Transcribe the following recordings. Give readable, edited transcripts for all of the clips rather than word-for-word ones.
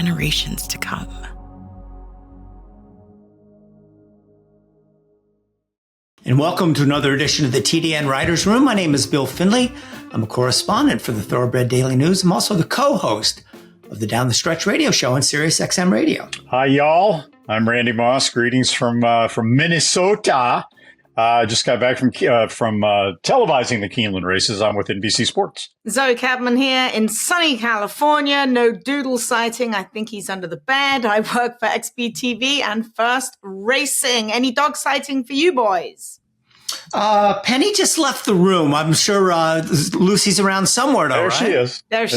generations to come. And welcome to another edition of the TDN Writers Room. My name is Bill Finley. I'm a correspondent for the Thoroughbred Daily News. I'm also the co-host of the Down the Stretch radio show on Sirius XM Radio. Hi, y'all. I'm Randy Moss. Greetings from Minnesota. Just got back from televising the Keeneland races. I'm with NBC Sports. Zoe Cadman here in sunny California. No Doodle sighting. I think he's under the bed. I work for XBTV and First Racing. Any dog sighting for you boys? Penny just left the room. I'm sure Lucy's around somewhere, though, There she is. There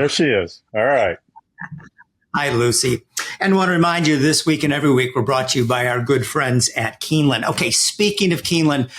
she is. All right. Hi, Lucy. And want to remind you, this week and every week, we're brought to you by our good friends at Keeneland. Okay, speaking of Keeneland,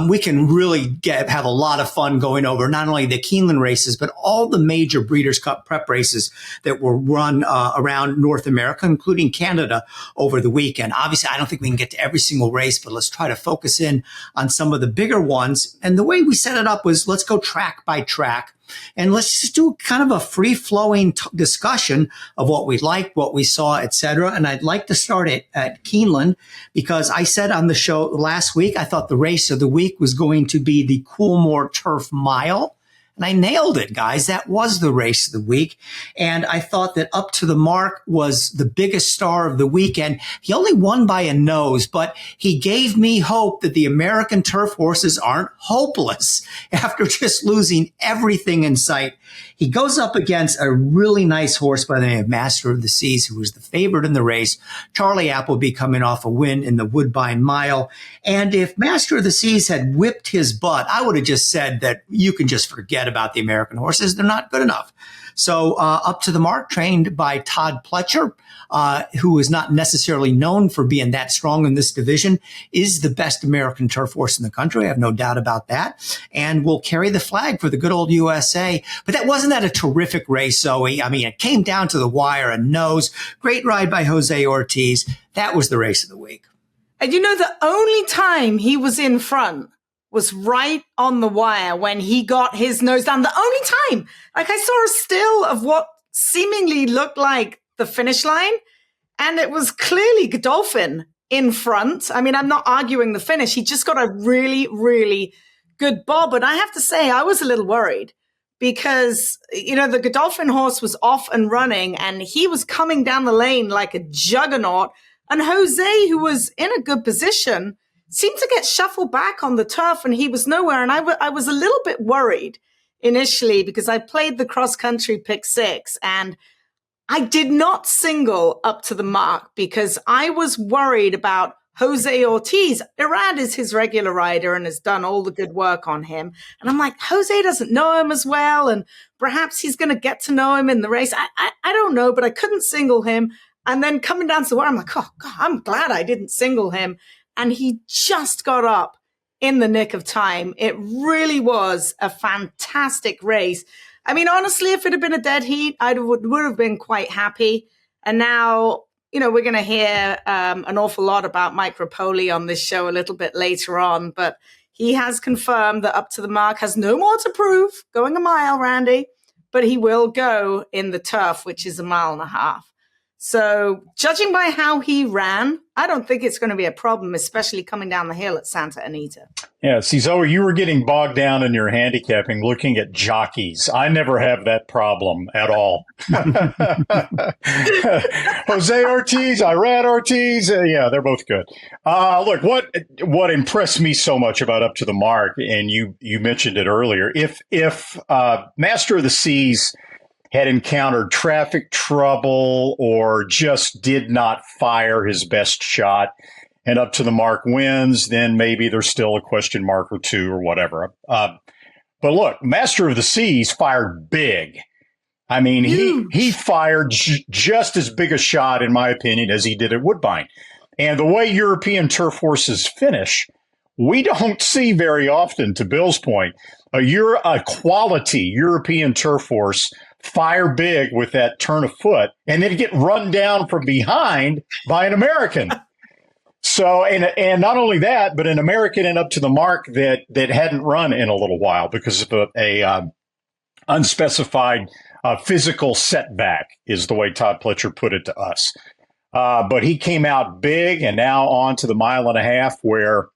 we can really have a lot of fun going over not only the Keeneland races, but all the major Breeders' Cup prep races that were run around North America, including Canada, over the weekend. Obviously, I don't think we can get to every single race, but let's try to focus in on some of the bigger ones. And the way we set it up was let's go track by track. And let's just do kind of a free-flowing discussion of what we liked, what we saw, et cetera. And I'd like to start at Keeneland because I said on the show last week, I thought the race of the week was going to be the Coolmore Turf Mile. And I nailed it, guys. That was the race of the week. And I thought that Up to the Mark was the biggest star of the weekend. He only won by a nose, but he gave me hope that the American turf horses aren't hopeless after just losing everything in sight. He goes up against a really nice horse by the name of Master of the Seas, who was the favorite in the race. Charlie Appleby coming off a win in the Woodbine Mile. And if Master of the Seas had whipped his butt, I would have just said that you can just forget about the American horses. They're not good enough. So Up to the Mark, trained by Todd Pletcher, who is not necessarily known for being that strong in this division, is the best American turf horse in the country. I have no doubt about that. And will carry the flag for the good old USA. But wasn't that a terrific race, Zoe? I mean, it came down to the wire, a nose. Great ride by Jose Ortiz. That was the race of the week. And you know, the only time he was in front was right on the wire when he got his nose down. The only time. Like, I saw a still of what seemingly looked like the finish line, and it was clearly Godolphin in front. I mean, I'm not arguing the finish. He just got a really, really good bob. And I have to say, I was a little worried because, you know, the Godolphin horse was off and running, and he was coming down the lane like a juggernaut. And Jose, who was in a good position, seemed to get shuffled back on the turf, and he was nowhere. And I was a little bit worried initially because I played the cross-country pick 6, and I did not single Up to the Mark because I was worried about Jose Ortiz. Irad is his regular rider and has done all the good work on him. And I'm like, Jose doesn't know him as well, and perhaps he's going to get to know him in the race. I don't know, but I couldn't single him. And then coming down to the wire, I'm like, oh, God, I'm glad I didn't single him. And he just got up in the nick of time. It really was a fantastic race. I mean, honestly, if it had been a dead heat, I would have been quite happy. And now, you know, we're going to hear an awful lot about Mike Repole on this show a little bit later on. But he has confirmed that Up to the Mark has no more to prove going a mile, Randy. But he will go in the turf, which is 1.5 miles. So judging by how he ran, I don't think it's going to be a problem, especially coming down the hill at Santa Anita. Yeah, see, Zoe, you were getting bogged down in your handicapping looking at jockeys. I never have that problem at all. Jose Ortiz, Irad Ortiz, yeah, they're both good. Look, what impressed me so much about Up to the Mark, and you mentioned it earlier, if Master of the Seas had encountered traffic trouble or just did not fire his best shot and Up to the Mark wins, then maybe there's still a question mark or two or whatever. But look, Master of the Seas fired big. I mean, he fired just as big a shot, in my opinion, as he did at Woodbine. And the way European turf horses finish, we don't see very often, to Bill's point, a quality European turf horse fire big with that turn of foot and then get run down from behind by an American. So, and not only that, but an American and Up to the Mark that hadn't run in a little while because of a unspecified physical setback is the way Todd Pletcher put it to us. But he came out big, and now on to the 1.5 miles where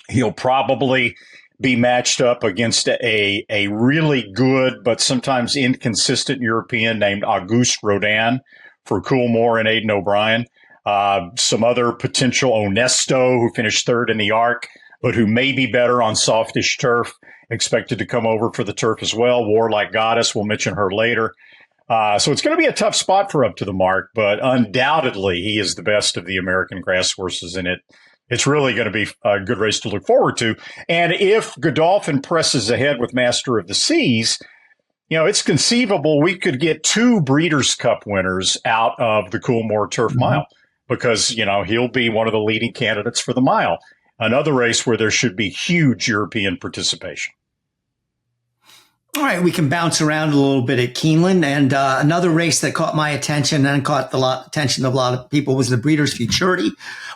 he'll probably be matched up against a really good but sometimes inconsistent European named Auguste Rodin for Coolmore and Aidan O'Brien. Some other potential, Onesto, who finished third in the Arc, but who may be better on softish turf, expected to come over for the turf as well. Warlike Goddess, we'll mention her later. So it's going to be a tough spot for Up to the Mark, but undoubtedly he is the best of the American grass horses in it. It's really going to be a good race to look forward to. And if Godolphin presses ahead with Master of the Seas, it's conceivable we could get 2 Breeders' Cup winners out of the Coolmore Turf Mile because, he'll be one of the leading candidates for the mile. Another race where there should be huge European participation. All right, we can bounce around a little bit at Keeneland. And another race that caught my attention and caught the attention of a lot of people was the Breeders' Futurity.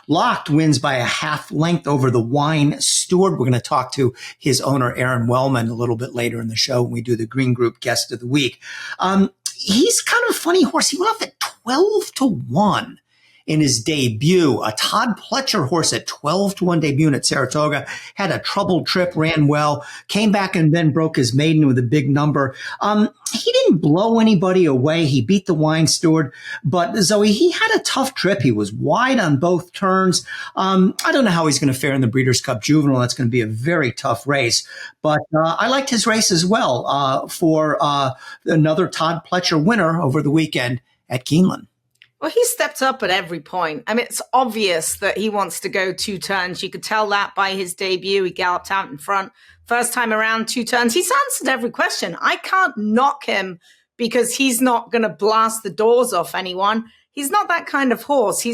Locked wins by a half length over the Wine Steward. We're going to talk to his owner, Aron Wellman, a little bit later in the show when we do the Green Group Guest of the Week. He's kind of a funny horse. He went off at 12-1. In his debut, a Todd Pletcher horse at 12-1 debut at Saratoga, had a troubled trip, ran well, came back and then broke his maiden with a big number. He didn't blow anybody away. He beat the Wine Steward, but Zoe, he had a tough trip. He was wide on both turns. I don't know how he's going to fare in the Breeders' Cup Juvenile. That's going to be a very tough race, but I liked his race as well for another Todd Pletcher winner over the weekend at Keeneland. Well, he stepped up at every point. I mean, it's obvious that he wants to go 2 turns. You could tell that by his debut. He galloped out in front. First time around, 2 turns. He's answered every question. I can't knock him because he's not going to blast the doors off anyone. He's not that kind of horse.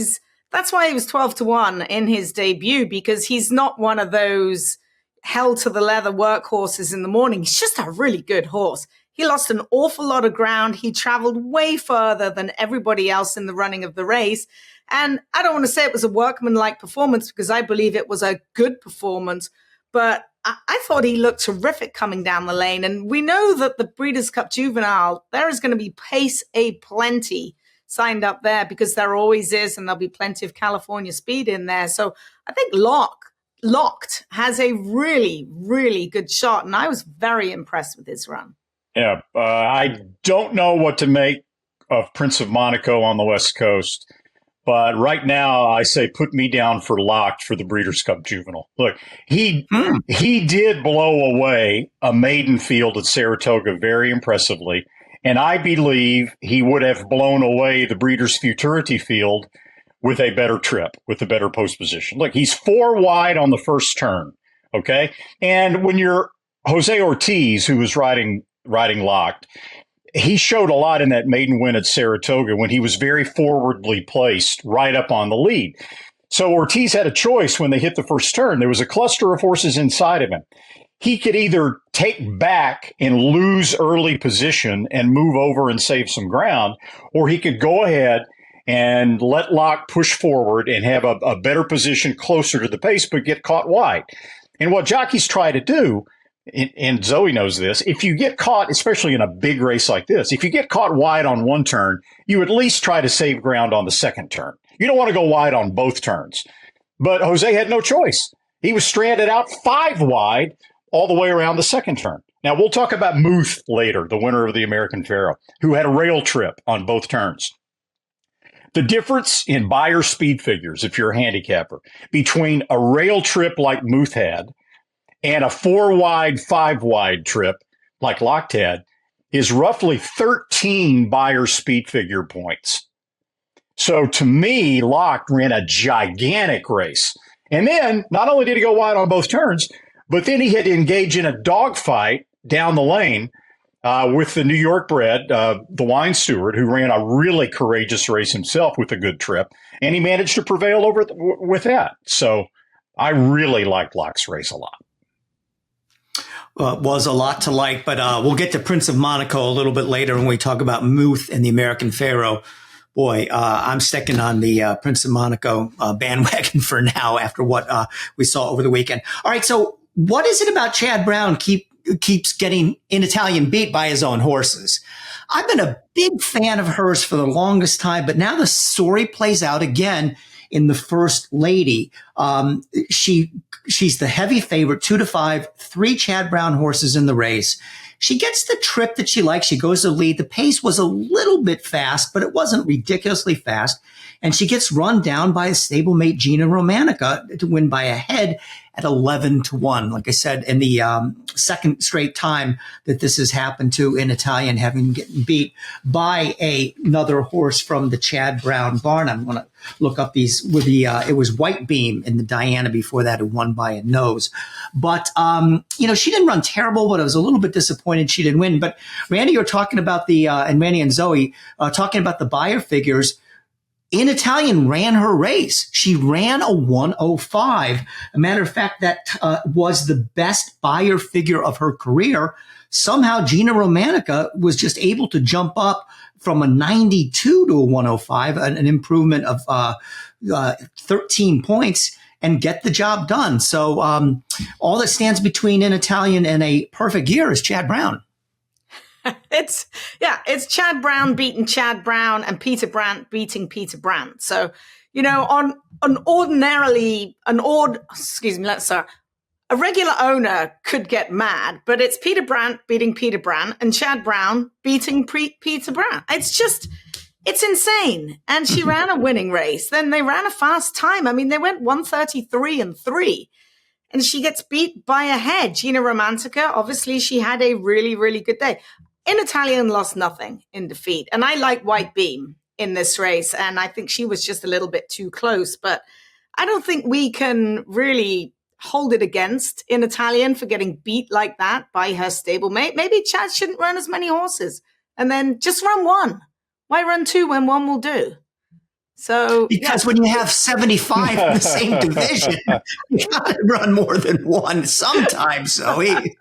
That's why he was 12-1 in his debut, because he's not one of those held to the leather workhorses in the morning. He's just a really good horse. He lost an awful lot of ground. He traveled way further than everybody else in the running of the race. And I don't want to say it was a workmanlike performance because I believe it was a good performance, but I thought he looked terrific coming down the lane. And we know that the Breeders' Cup Juvenile, there is going to be pace plenty signed up there because there always is, and there'll be plenty of California speed in there. So I think Locked has a really, really good shot, and I was very impressed with his run. Yeah, I don't know what to make of Prince of Monaco on the West Coast, but right now I say put me down for Locked for the Breeders' Cup Juvenile. Look, he did blow away a maiden field at Saratoga very impressively, and I believe he would have blown away the Breeders' Futurity field with a better trip, with a better post position. Look, he's 4 wide on the first turn, okay? And when you're Jose Ortiz, who was riding Locked, he showed a lot in that maiden win at Saratoga when he was very forwardly placed right up on the lead. So Ortiz had a choice when they hit the first turn. There was a cluster of horses inside of him. He could either take back and lose early position and move over and save some ground, or he could go ahead and let Lock push forward and have a better position closer to the pace, but get caught wide. And what jockeys try to do, and Zoe knows this, if you get caught, especially in a big race like this, if you get caught wide on one turn, you at least try to save ground on the second turn. You don't want to go wide on both turns. But Jose had no choice. He was stranded out 5 wide all the way around the second turn. Now, we'll talk about Muth later, the winner of the American Pharoah, who had a rail trip on both turns. The difference in buyer speed figures, if you're a handicapper, between a rail trip like Muth had and a 4 wide, 5 wide trip like Locked had is roughly 13 buyer speed figure points. So to me, Locked ran a gigantic race. And then not only did he go wide on both turns, but then he had to engage in a dogfight down the lane with the New York bred, the Wine Steward, who ran a really courageous race himself with a good trip. And he managed to prevail over with that. So I really liked Locke's race a lot. It was a lot to like, but we'll get to Prince of Monaco a little bit later when we talk about Muth and the American Pharoah. Boy, I'm sticking on the Prince of Monaco bandwagon for now after what we saw over the weekend. All right, so what is it about Chad Brown keeps getting in Italian beat by his own horses. I've been a big fan of hers for the longest time, but now the story plays out again in the First Lady. She's the heavy favorite, 2-5, 3 Chad Brown horses in the race. She gets the trip that she likes. She goes to lead. The pace was a little bit fast, but it wasn't ridiculously fast. And she gets run down by a stablemate, Gina Romanica, to win by a head at 11-1. Like I said, in the second straight time that this has happened to an Italian having gotten beat by another horse from the Chad Brown barn. I'm going to look up these with it was White Beam in the Diana before that, who won by a nose. But, she didn't run terrible, but I was a little bit disappointed she didn't win. But Randy, you're talking about and Randy and Zoe, talking about the buyer figures. In Italian ran her race. She ran a 105. A matter of fact, that was the best buyer figure of her career. Somehow Gina Romanica was just able to jump up from a 92 to a 105, an improvement of 13 points, and get the job done. So all that stands between In Italian and a perfect year is Chad Brown. It's Chad Brown beating Chad Brown and Peter Brandt beating Peter Brandt. So, a regular owner could get mad, but it's Peter Brandt beating Peter Brandt and Chad Brown beating Peter Brandt. It's insane. And she ran a winning race. Then they ran a fast time. I mean, they went 1:33.3. And she gets beat by a head. Gina Romantica, obviously, she had a really, really good day. In Italian lost nothing in defeat. And I like White Beam in this race. And I think she was just a little bit too close. But I don't think we can really hold it against In Italian for getting beat like that by her stablemate. Maybe Chad shouldn't run as many horses. And then just run one. Why run 2 when 1 will do? So because when you have 75 in the same division, you gotta run more than one sometimes. So it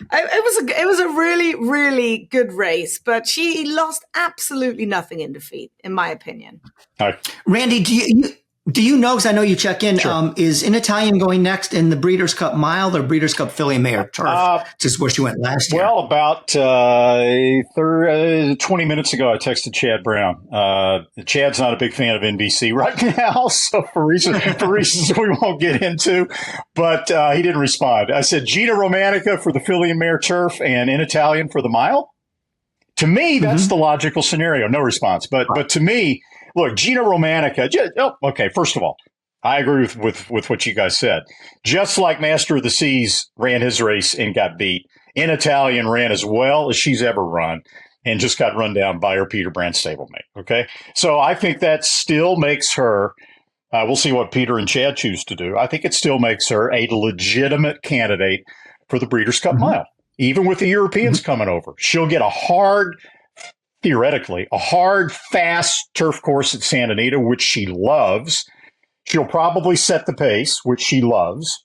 was a really, really good race, but she lost absolutely nothing in defeat, in my opinion. Randy, do you know, because I know you check in, sure. Is In Italian going next in the Breeders' Cup Mile or Breeders' Cup Filly Mare Turf? Just where she went last year. Well, about 20 minutes ago, I texted Chad Brown. Chad's not a big fan of NBC right now, so for reasons we won't get into, but he didn't respond. I said Gina Romanica for the Filly and Mare Turf and In Italian for the Mile. To me, that's the logical scenario. No response, but to me. Look, Gina Romanica, first of all, I agree with what you guys said. Just like Master of the Seas ran his race and got beat, In Italian ran as well as she's ever run and just got run down by her Peter Brandt stablemate, okay? So I think that still makes her, we'll see what Peter and Chad choose to do. I think it still makes her a legitimate candidate for the Breeders' Cup Mile. Even with the Europeans coming over, she'll get theoretically, a hard, fast turf course at Santa Anita, which she loves. She'll probably set the pace, which she loves.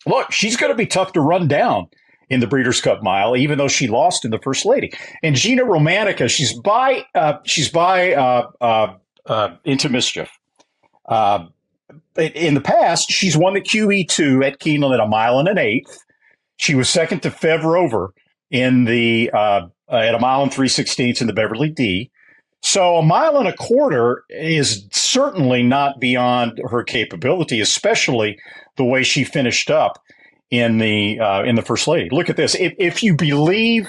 Look, she's going to be tough to run down in the Breeders' Cup Mile, even though she lost in the First Lady. And Gina Romanica, she's by Into Mischief. In the past, she's won the QE2 at Keeneland at 1 1/8 miles. She was second to Fev Rover in the at 1 3/16 miles in the Beverly D. So 1 1/4 miles is certainly not beyond her capability, especially the way she finished up in the First Lady. Look at this. If you believe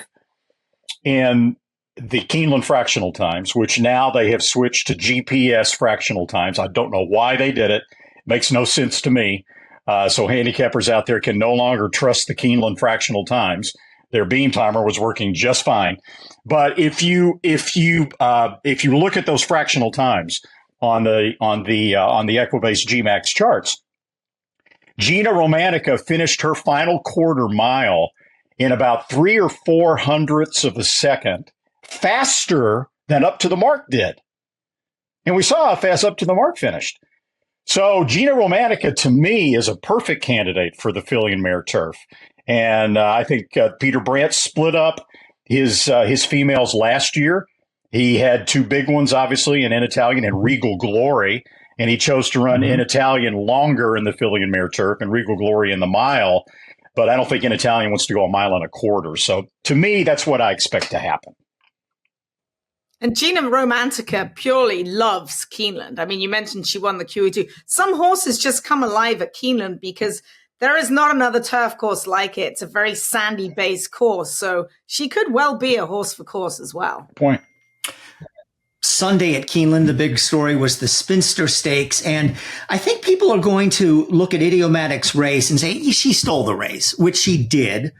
in the Keeneland fractional times, which now they have switched to GPS fractional times, I don't know why they did it. It makes no sense to me. So handicappers out there can no longer trust the Keeneland fractional times. Their beam timer was working just fine. But if you look at those fractional times on the Equibase GMAX charts, Gina Romanica finished her final quarter mile in about 3 or 4 hundredths of a second faster than Up to the Mark did. And we saw how fast Up to the Mark finished. So Gina Romanica, to me, is a perfect candidate for the Filly and Mare Turf. And I think Peter Brandt split up his females last year. He had 2 big ones, obviously, in Italian and Regal Glory. And he chose to run In Italian longer in the Filly and Mare Turf and Regal Glory in the mile. but I don't think an Italian wants to go a mile and a quarter. So to me, that's what I expect to happen. And Gina Romantica purely loves Keeneland. I mean, you mentioned she won the QE2. Some horses just come alive at Keeneland because there is not another turf course like it. It's a very sandy-based course, so she could well be a horse for course as well. Point. Sunday at Keeneland, the big story was the Spinster Stakes. And I think people are going to look at Idiomatic's race and say, she stole the race, which she did.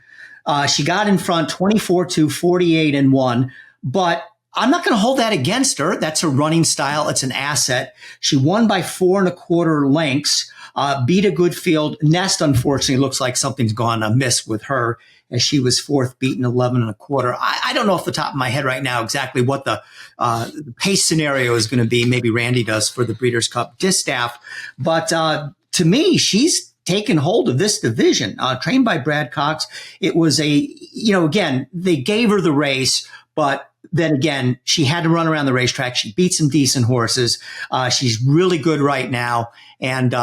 She got in front 24-2, 48-1. But I'm not going to hold that against her. That's her running style. It's an asset. She won by 4 1/4 lengths, beat a good field. Nest, unfortunately, looks like something's gone amiss with her, as she was 4th, beaten 11 1/4. I don't know off the top of my head right now exactly what the pace scenario is going to be. Maybe Randy does for the Breeders' Cup Distaff. But to me, she's taken hold of this division, trained by Brad Cox. It was again, they gave her the race, but then again, she had to run around the racetrack. She beat some decent horses. She's really good right now. And,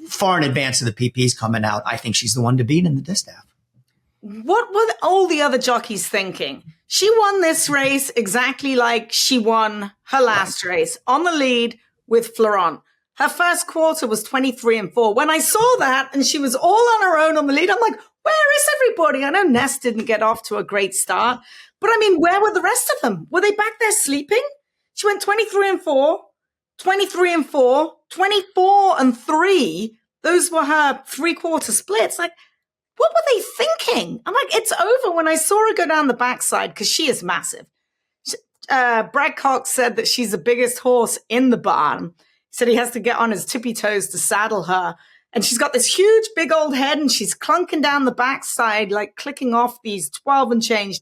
far in advance of the PPs coming out, I think she's the one to beat in the Distaff. What were all the other jockeys thinking? She won this race exactly like she won her last race, on the lead with Florent. Her first quarter was 23-4. When I saw that and she was all on her own on the lead, I'm like, where is everybody? I know Nest didn't get off to a great start, but I mean, where were the rest of them? Were they back there sleeping? She went 23-4, 23-4, 24-3. Those were her 3/4 splits. Like, what were they thinking? I'm like, it's over. When I saw her go down the backside, because she is massive. Brad Cox said that she's the biggest horse in the barn. He said he has to get on his tippy toes to saddle her. And she's got this huge, big old head, and she's clunking down the backside, like clicking off these 12 and change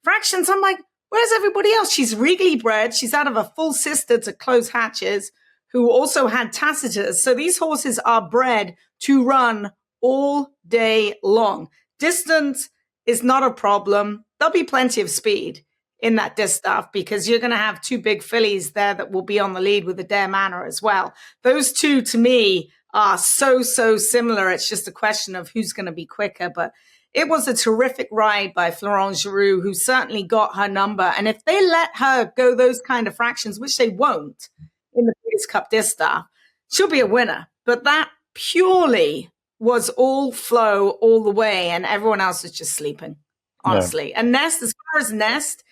fractions. I'm like, where's everybody else? She's regally bred. She's out of a full sister to Close Hatches, who also had Tacitus. So these horses are bred to run all day long. Distance is not a problem. There'll be plenty of speed in that Distaff because you're going to have 2 big fillies there that will be on the lead with the Dare Manor as well. Those two, to me, are so similar. It's just a question of who's going to be quicker. But it was a terrific ride by Florent Giroux, who certainly got her number. And if they let her go those kind of fractions, which they won't in the Breeders' Cup Distaff, she'll be a winner. But that purely was all flow all the way, and everyone else was just sleeping, honestly. Yeah. And Nest, as far as Nest,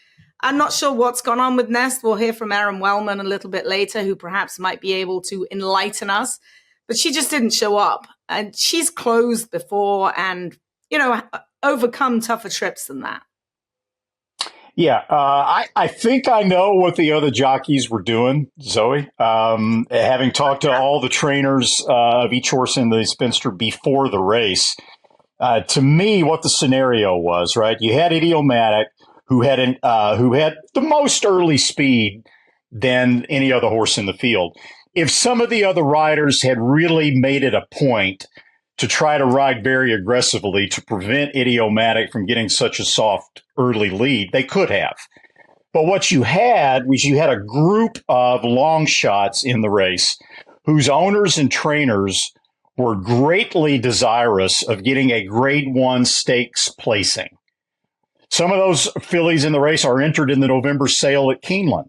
I'm not sure what's gone on with Nest. We'll hear from Aron Wellman a little bit later, who perhaps might be able to enlighten us. But she just didn't show up. And she's closed before and, overcome tougher trips than that. Yeah, I think I know what the other jockeys were doing, Zoe. Having talked to all the trainers of each horse in the Spinster before the race, to me, what the scenario was, right? You had Idiomatic, who had the most early speed than any other horse in the field. If some of the other riders had really made it a point to try to ride very aggressively to prevent Idiomatic from getting such a soft early lead, they could have. But what you had was a group of long shots in the race whose owners and trainers were greatly desirous of getting a Grade 1 stakes placing. Some of those fillies in the race are entered in the November sale at Keeneland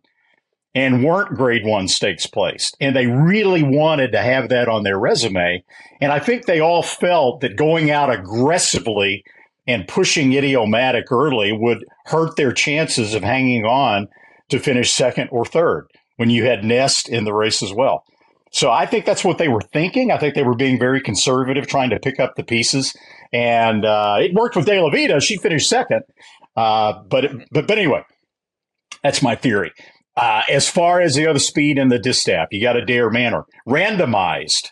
and weren't Grade 1 stakes placed. And they really wanted to have that on their resume. And I think they all felt that going out aggressively and pushing Idiomatic early would hurt their chances of hanging on to finish second or third when you had Nest in the race as well. So I think that's what they were thinking. I think they were being very conservative, trying to pick up the pieces. And it worked with De La Vida. She finished second. But anyway, that's my theory. As far as the other speed in the Distaff, you got a Dare Manor. Randomized,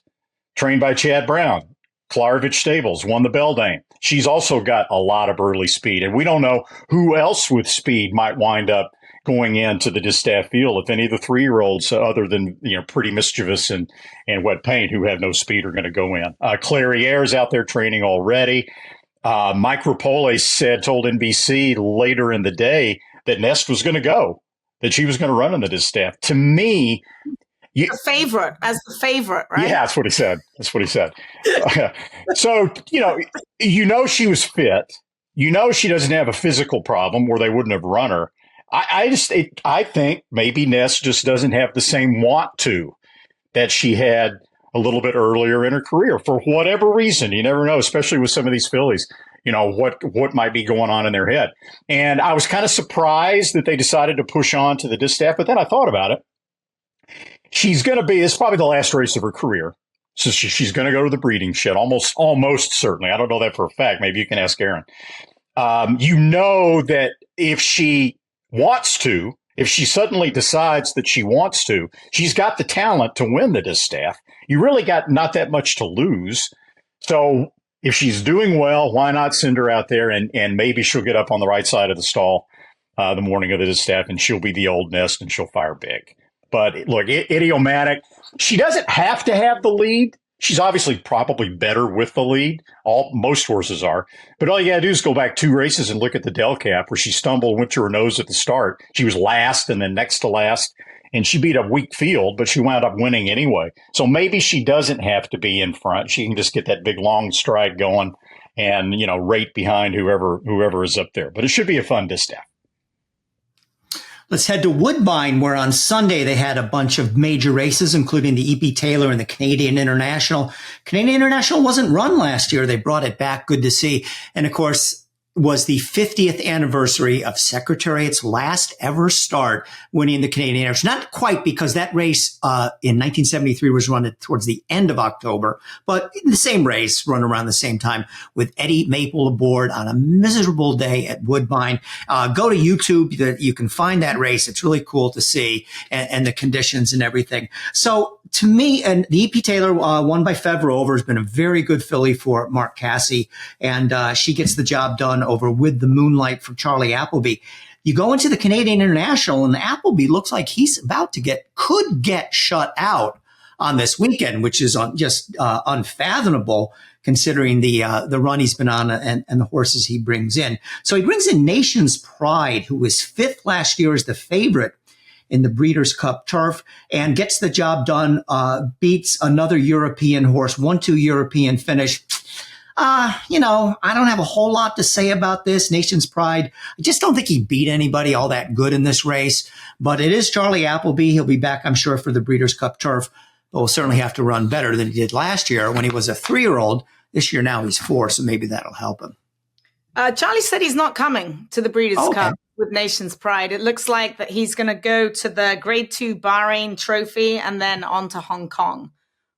trained by Chad Brown. Klarovich Stables won the Beldame. She's also got a lot of early speed. And we don't know who else with speed might wind up going into the Distaff field. If any of the 3-year-olds, other than Pretty Mischievous and Wet Paint, who have no speed, are going to go in. Clariere's out there training already. Mike Repole told NBC later in the day that Nest was going to go, that she was going to run in the Distaff. To me, The favorite, as the favorite, right? Yeah, that's what he said. So, she was fit. She doesn't have a physical problem where they wouldn't have run her. I think maybe Ness just doesn't have the same want to that she had a little bit earlier in her career for whatever reason. You never know, especially with some of these fillies, what might be going on in their head. And I was kind of surprised that they decided to push on to the distaff, but then I thought about it. It's probably the last race of her career. So she's going to go to the breeding shed, almost certainly. I don't know that for a fact. Maybe you can ask Aron. That if she wants to, if she suddenly decides that she wants to, she's got the talent to win the distaff. You really got not that much to lose. So if she's doing well, why not send her out there and maybe she'll get up on the right side of the stall the morning of the distaff and she'll be the old Nest and she'll fire big. But look, idiomatic. She doesn't have to have the lead. She's obviously probably better with the lead. Most horses are. But all you got to do is go back 2 races and look at the Del Cap where she stumbled, went to her nose at the start. She was last and then next to last. And she beat a weak field, but she wound up winning anyway. So maybe she doesn't have to be in front. She can just get that big long stride going and, rate behind whoever is up there. But it should be a fun distaff. Let's head to Woodbine, where on Sunday they had a bunch of major races, including the E.P. Taylor and the Canadian International. Canadian International wasn't run last year. They brought it back. Good to see. And of course, was the 50th anniversary of Secretariat's last ever start winning the Canadian International. Not quite, because that race in 1973 was run towards the end of October, but the same race run around the same time with Eddie Maple aboard on a miserable day at Woodbine. Go to YouTube. You can find that race. It's really cool to see and the conditions and everything. So to me, and the E.P. Taylor won by Fev Rover has been a very good filly for Mark Casse, and she gets the job done over With the Moonlight for Charlie Appleby. You go into the Canadian International, and Appleby looks like he's about to could get shut out on this weekend, which is just unfathomable considering the run he's been on and the horses he brings in. So he brings in Nation's Pride, who was 5th last year as the favorite in the Breeders' Cup Turf, and gets the job done, beats another European horse, 1-2 European finish. I don't have a whole lot to say about this. Nation's Pride, I just don't think he beat anybody all that good in this race, but it is Charlie Appleby. He'll be back, I'm sure, for the Breeders' Cup Turf, but will certainly have to run better than he did last year when he was a 3-year-old. This year now he's 4, so maybe that'll help him. Charlie said he's not coming to the Breeders' Cup with Nation's Pride. It looks like that he's going to go to the Grade 2 Bahrain Trophy and then on to Hong Kong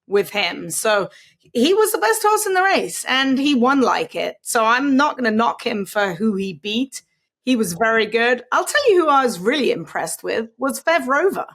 with him. So he was the best horse in the race and he won like it. So I'm not going to knock him for who he beat. He was very good. I'll tell you who I was really impressed with was Fev Rover,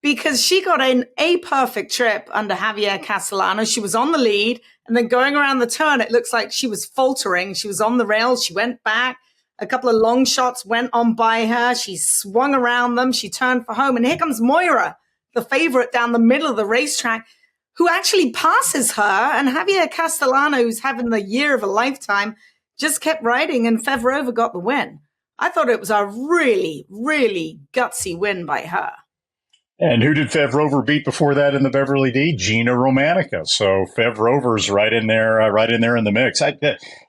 because she got a perfect trip under Javier Castellano. She was on the lead, and then going around the turn, it looks like she was faltering. She was on the rails. She went back. A couple of long shots went on by her. She swung around them. She turned for home. And here comes Moira, the favorite down the middle of the racetrack, who actually passes her. And Javier Castellano, who's having the year of a lifetime, just kept riding, and Fev Rover got the win. I thought it was a really, really gutsy win by her. And who did Fev Rover beat before that in the Beverly D? Gina Romanica. So Fev Rover's right in there in the mix.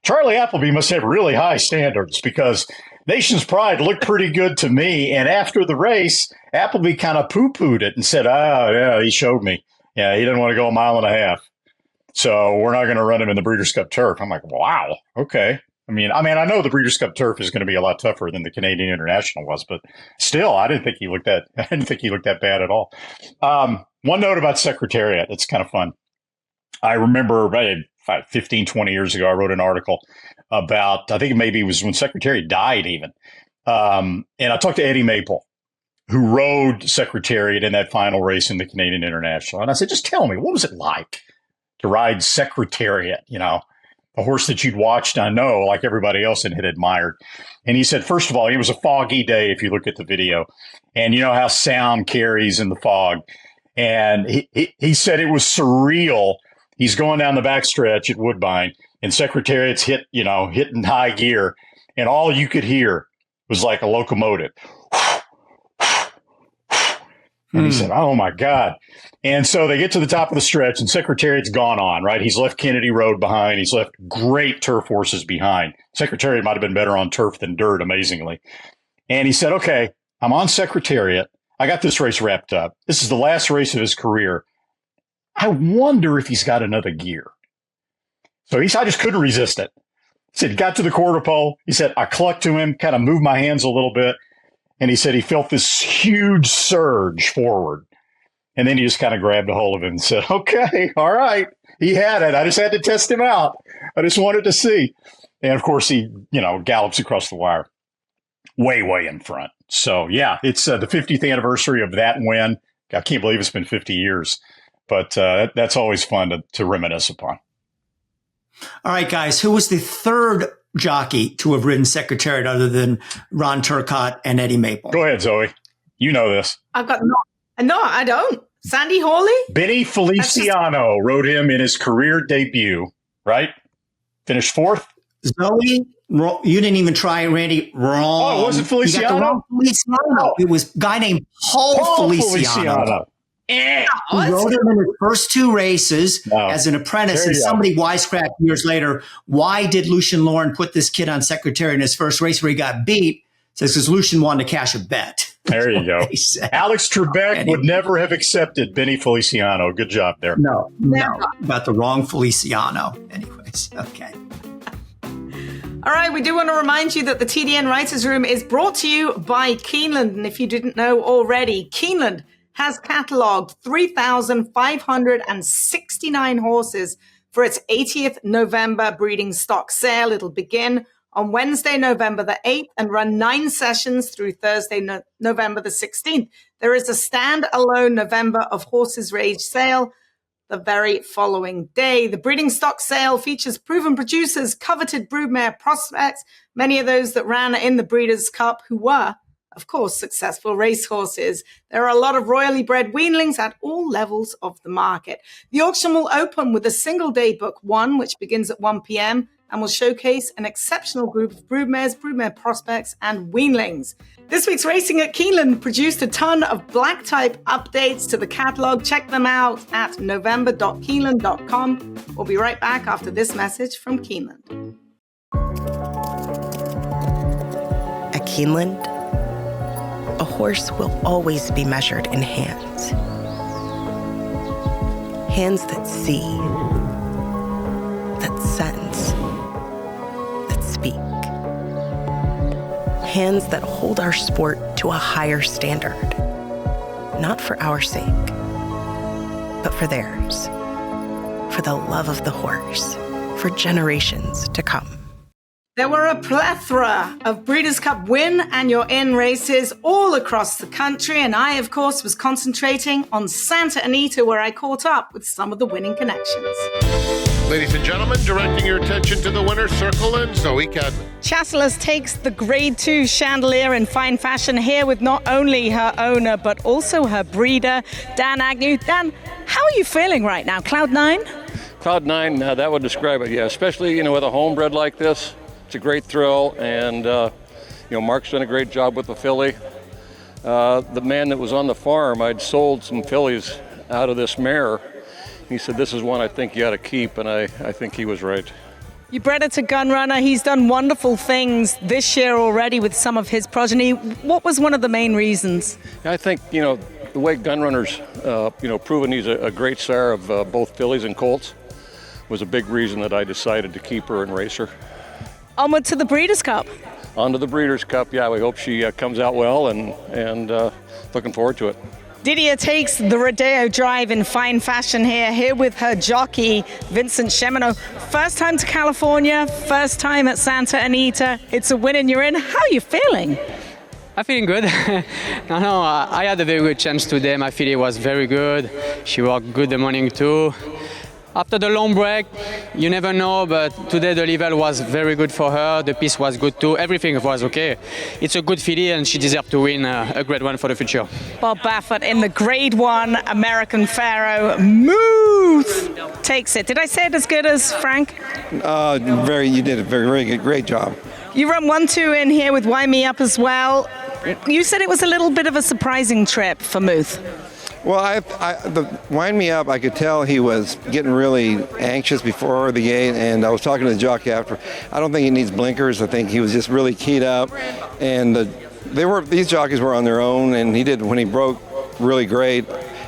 Charlie Appleby must have really high standards, because Nation's Pride looked pretty good to me. And after the race, Appleby kind of poo-pooed it and said, yeah, he showed me. Yeah, he didn't want to go a mile and a half. So we're not going to run him in the Breeders' Cup Turf. I'm like, wow, okay. I mean, I know the Breeders' Cup Turf is going to be a lot tougher than the Canadian International was, but still, I didn't think he looked that bad at all. One note about Secretariat, it's kind of fun. I remember 15, 20 years ago, I wrote an article about, I think maybe it was when Secretariat died even. And I talked to Eddie Maple, who rode Secretariat in that final race in the Canadian International. And I said, just tell me, what was it like to ride Secretariat, a horse that you'd watched, I know, like everybody else, and had admired. And he said, first of all, it was a foggy day if you look at the video. And you know how sound carries in the fog. And he said it was surreal. He's going down the backstretch at Woodbine, and Secretariat's hitting high gear. And all you could hear was like a locomotive. And he said, oh, my God. And so they get to the top of the stretch, and Secretariat's gone on, right? He's left Kennedy Road behind. He's left great turf horses behind. Secretariat might have been better on turf than dirt, amazingly. And he said, okay, I'm on Secretariat. I got this race wrapped up. This is the last race of his career. I wonder if he's got another gear. So I just couldn't resist it. He said, got to the quarter pole. He said, I clucked to him, kind of moved my hands a little bit. And he said he felt this huge surge forward. And then he just kind of grabbed a hold of it and said, okay, all right. He had it. I just had to test him out. I just wanted to see. And of course, he, gallops across the wire way, way in front. So, yeah, it's the 50th anniversary of that win. I can't believe it's been 50 years. But that's always fun to reminisce upon. All right, guys, who was the third jockey to have ridden Secretariat other than Ron Turcotte and Eddie Maple? Go ahead, Zoe. You know this. I've got no, I don't. Sandy Hawley? Benny Feliciano rode him in his career debut, right? Finished fourth. Zoe, you didn't even try, Randy. Wrong. Oh, it wasn't Feliciano? You got the wrong Feliciano. It was a guy named Paul Feliciano. Yeah, he rode him in his first two races as an apprentice, and somebody wisecracked years later, why did Lucien Lauren put this kid on Secretariat in his first race where he got beat? Says because Lucien wanted to cash a bet. There you go. Alex Trebek would never have accepted Benny Feliciano. Good job there. No, got the wrong Feliciano. Anyways, okay. All right, we do want to remind you that the TDN Writers Room is brought to you by Keeneland. And if you didn't know already, Keeneland has catalogued 3,569 horses for its 80th November breeding stock sale. It'll begin on Wednesday, November the 8th, and run 9 sessions through Thursday, November the 16th. There is a standalone November of Horses Rage sale the very following day. The breeding stock sale features proven producers, coveted broodmare prospects, many of those that ran in the Breeders' Cup who were, of course, successful racehorses. There are a lot of royally bred weanlings at all levels of the market. The auction will open with a single day book 1, which begins at 1 p.m. and will showcase an exceptional group of broodmares, broodmare prospects, and weanlings. This week's Racing at Keeneland produced a ton of black type updates to the catalog. Check them out at november.keeneland.com. We'll be right back after this message from Keeneland. At Keeneland, a horse will always be measured in hands. Hands that see, that sense, that speak. Hands that hold our sport to a higher standard. Not for our sake, but for theirs. For the love of the horse, for generations to come. There were a plethora of Breeders' Cup win and you're in races all across the country. And I, of course, was concentrating on Santa Anita, where I caught up with some of the winning connections. Ladies and gentlemen, directing your attention to the winner's circle and Zoe Cadman. Chasselas takes the Grade 2 Chandelier in fine fashion here with not only her owner, but also her breeder, Dan Agnew. Dan, how are you feeling right now? Cloud 9? Cloud 9, that would describe it, yeah. Especially, with a homebred like this. It's a great thrill, and Mark's done a great job with the filly. The man that was on the farm, I'd sold some fillies out of this mare. He said, this is one I think you ought to keep, and I think he was right. You bred it to Gunrunner. He's done wonderful things this year already with some of his progeny. What was one of the main reasons? I think, the way Gunrunner's, proven he's a great sire of both fillies and colts was a big reason that I decided to keep her and race her. Onward to the Breeders' Cup. On to the Breeders' Cup, yeah. We hope she comes out well and looking forward to it. Didier takes the Rodeo Drive in fine fashion here with her jockey, Vincent Cheminot. First time to California, first time at Santa Anita. It's a win and you're in. How are you feeling? I'm feeling good. No, I had a very good chance today. My filly was very good. She walked good the morning too. After the long break, you never know, but today the level was very good for her. The piece was good too. Everything was okay. It's a good filly and she deserves to win a Grade 1 for the future. Bob Baffert in the Grade 1 American Pharaoh. Muth takes it. Did I say it as good as Frank? You did a very, very good, great job. You run 1-2 in here with Why Me Up as well. You said it was a little bit of a surprising trip for Muth. Well, wind me up, I could tell he was getting really anxious before the gate, and I was talking to the jockey after. I don't think he needs blinkers. I think he was just really keyed up, and these jockeys were on their own, and when he broke really great.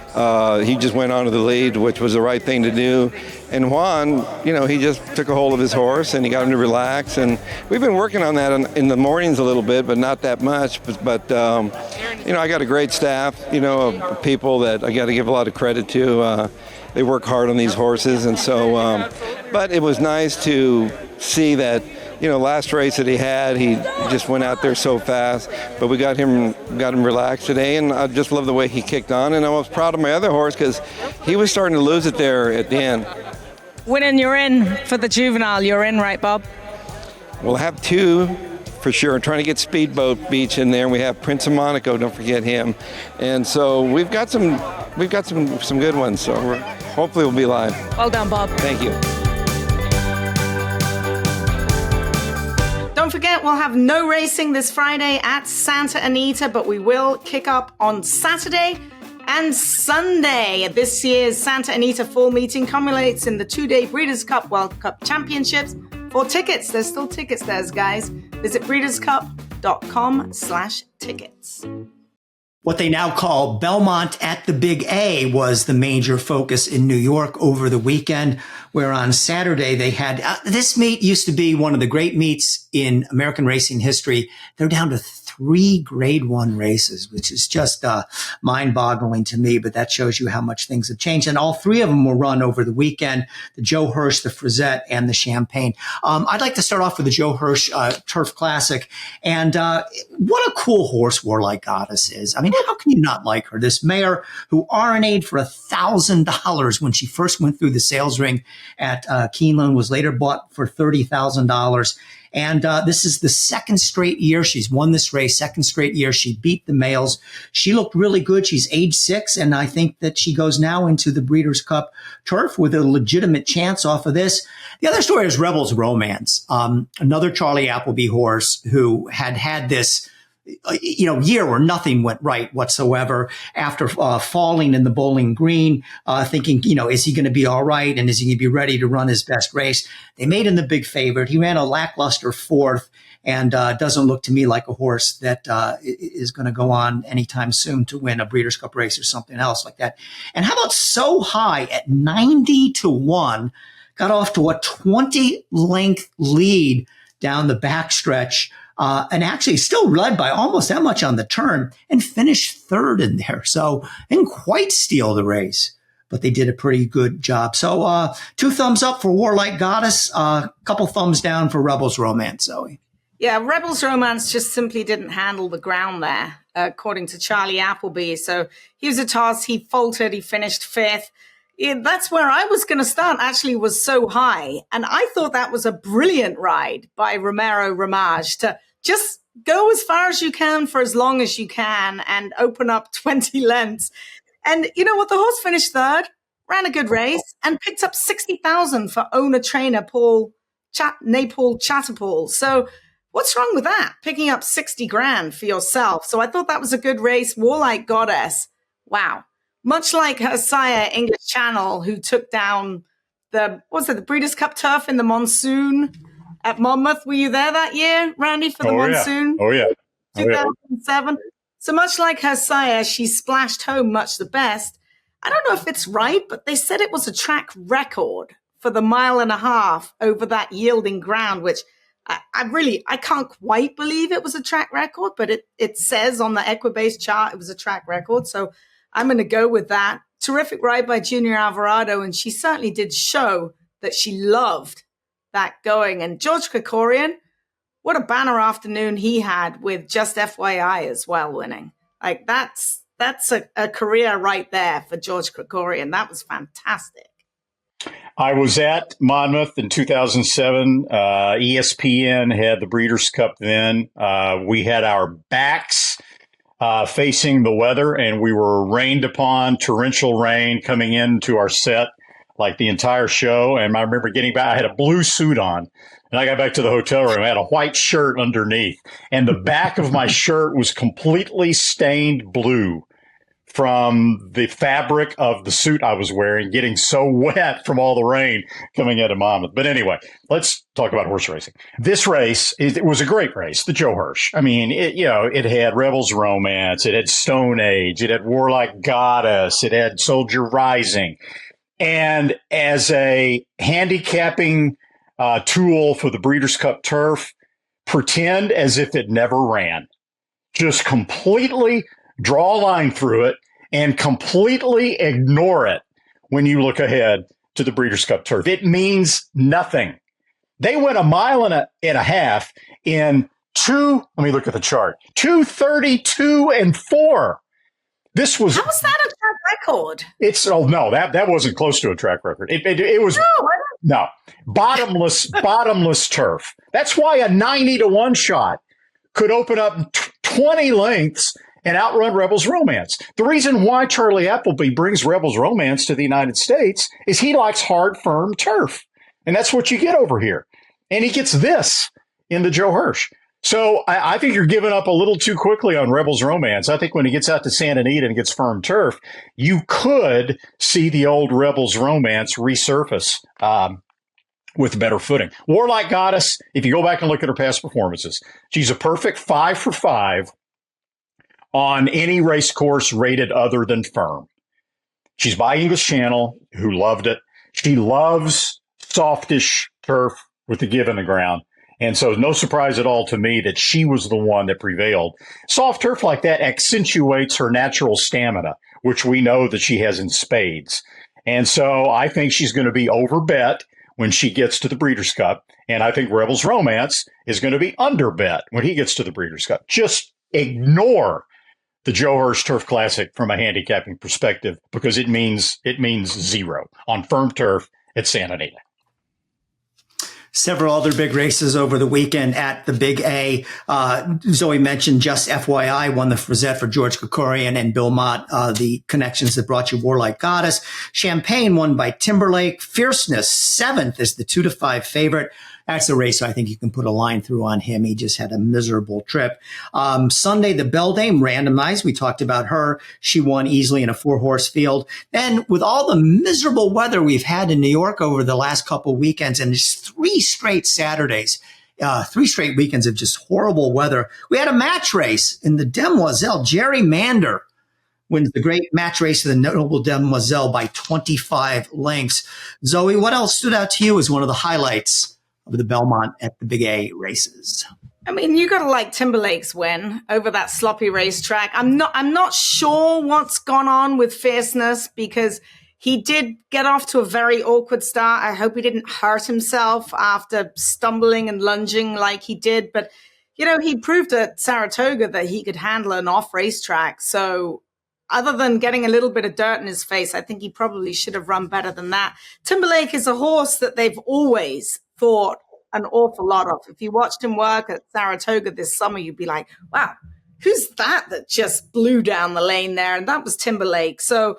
He just went on to the lead, which was the right thing to do. And Juan, he just took a hold of his horse and he got him to relax. And we've been working on that in the mornings a little bit, but not that much. But I got a great staff, of people that I got to give a lot of credit to. They work hard on these horses. And so, but it was nice to see that, last race that he had, he just went out there so fast. But we got him relaxed today, and I just love the way he kicked on. And I was proud of my other horse because he was starting to lose it there at the end. Winning, you're in for the juvenile. You're in, right, Bob? We'll have two for sure. I'm trying to get Speedboat Beach in there. We have Prince of Monaco. Don't forget him. And so we've got some good ones. So hopefully we'll be live. Well done, Bob. Thank you. Don't forget, we'll have no racing this Friday at Santa Anita, but we will kick up on Saturday and Sunday. This year's Santa Anita Fall Meeting culminates in the 2-day Breeders' Cup World Cup Championships. For tickets, there's still tickets there, guys. Visit breederscup.com/tickets. What they now call Belmont at the Big A was the major focus in New York over the weekend, where on Saturday they had this meet used to be one of the great meets in American racing history. They're down to 3 Grade 1 races, which is just mind-boggling to me, but that shows you how much things have changed. And all 3 of them were run over the weekend: the Joe Hirsch, the Frizette, and the Champagne. I'd like to start off with the Joe Hirsch Turf Classic. And what a cool horse Warlike Goddess is. I mean, how can you not like her? This mare who RNA'd for $1,000 when she first went through the sales ring at Keeneland, was later bought for $30,000. And this is the second straight year she's won this race, second straight year she beat the males. She looked really good. She's age 6, and I think that she goes now into the Breeders' Cup Turf with a legitimate chance off of this. The other story is Rebels Romance, another Charlie Appleby horse who had this year where nothing went right whatsoever after falling in the Bowling Green, thinking, is he going to be all right? And is he going to be ready to run his best race? They made him the big favorite. He ran a lackluster 4th and doesn't look to me like a horse that is going to go on anytime soon to win a Breeders' Cup race or something else like that. And how about So High at 90-1, got off to a 20-length lead down the backstretch, and actually still led by almost that much on the turn and finished 3rd in there. So didn't quite steal the race, but they did a pretty good job. So 2 thumbs up for Warlike Goddess, a couple thumbs down for Rebels Romance, Zoe. Yeah, Rebels Romance just simply didn't handle the ground there, according to Charlie Appleby. So he was a toss. He faltered. He finished 5th. Yeah, that's where I was going to start, actually, was So High. And I thought that was a brilliant ride by Romero Ramage to just go as far as you can for as long as you can and open up 20 lengths. And you know what? The horse finished 3rd, ran a good race, and picked up $60,000 for owner-trainer Napal Chatterpool. So what's wrong with that? Picking up $60,000 for yourself. So I thought that was a good race. Warlike Goddess. Wow. Much like her sire, English Channel, who took down the Breeders' Cup Turf in the monsoon at Monmouth. Were you there that year, Randy, for the monsoon? Yeah. Oh, yeah. 2007. So much like her sire, she splashed home much the best. I don't know if it's right, but they said it was a track record for the 1.5 miles over that yielding ground, which I can't quite believe it was a track record, but it says on the Equibase chart it was a track record. So I'm going to go with that. Terrific ride by Junior Alvarado, and she certainly did show that she loved that going. And George Krikorian, what a banner afternoon he had with Just FYI as well winning. Like that's a career right there for George Krikorian. That was fantastic. I was at Monmouth in 2007. ESPN had the Breeders' Cup then. We had our backs facing the weather, and we were rained upon, torrential rain coming into our set like the entire show. And I remember getting back, I had a blue suit on, And I got back to the hotel room. I had a white shirt underneath, and the back of my shirt was completely stained blue from the fabric of the suit I was wearing, getting so wet from all the rain coming out of Monmouth. But anyway, let's talk about horse racing. This race, it was a great race, the Joe Hirsch. I mean, it had Rebel's Romance, it had Stone Age, it had Warlike Goddess, it had Soldier Rising. And as a handicapping tool for the Breeders' Cup Turf, pretend as if it never ran. Just completely draw a line through it and completely ignore it when you look ahead to the Breeders' Cup Turf. It means nothing. They went a mile and a half in let me look at the chart, 2:32.4. This was. How was that a track record? No, that wasn't close to a track record. It was. No, bottomless turf. That's why a 90-1 shot could open up 20 lengths and outrun Rebel's Romance. The reason why Charlie Appleby brings Rebel's Romance to the United States is he likes hard, firm turf. And that's what you get over here. And he gets this in the Joe Hirsch. So I think you're giving up a little too quickly on Rebel's Romance. I think when he gets out to Santa Anita and gets firm turf, you could see the old Rebel's Romance resurface with better footing. Warlike Goddess, if you go back and look at her past performances, she's a perfect 5 for 5 on any race course rated other than firm. She's by English Channel, who loved it. She loves softish turf with the give in the ground. And so no surprise at all to me that she was the one that prevailed. Soft turf like that accentuates her natural stamina, which we know that she has in spades. And so I think she's going to be overbet when she gets to the Breeders' Cup. And I think Rebel's Romance is going to be underbet when he gets to the Breeders' Cup. Just ignore the Joe Hirsch Turf Classic from a handicapping perspective because it means zero on firm turf at Santa Anita. Several other big races over the weekend at the Big A. Zoe mentioned, just FYI, won the Frazette for George Kokorian and Belmont, the connections that brought you Warlike Goddess. Champagne won by Timberlake. Fierceness, 7th, is the 2-5 favorite. That's a race I think you can put a line through on him. He just had a miserable trip. Sunday, the Beldame randomized. We talked about her. She won easily in a 4-horse field. Then with all the miserable weather we've had in New York over the last couple of weekends, and just 3 straight Saturdays, 3 straight weekends of just horrible weather, we had a match race in the Demoiselle. Jerry Mander wins the great match race of the Noble Demoiselle by 25 lengths. Zoe, what else stood out to you as one of the highlights of the Belmont at the Big A races? I mean, you got to like Timberlake's win over that sloppy racetrack. I'm not sure what's gone on with Fierceness because he did get off to a very awkward start. I hope he didn't hurt himself after stumbling and lunging like he did. But, he proved at Saratoga that he could handle an off racetrack. So other than getting a little bit of dirt in his face, I think he probably should have run better than that. Timberlake is a horse that they've always thought an awful lot of. If you watched him work at Saratoga this summer, you'd be like, wow, who's that just blew down the lane there? And that was Timberlake. So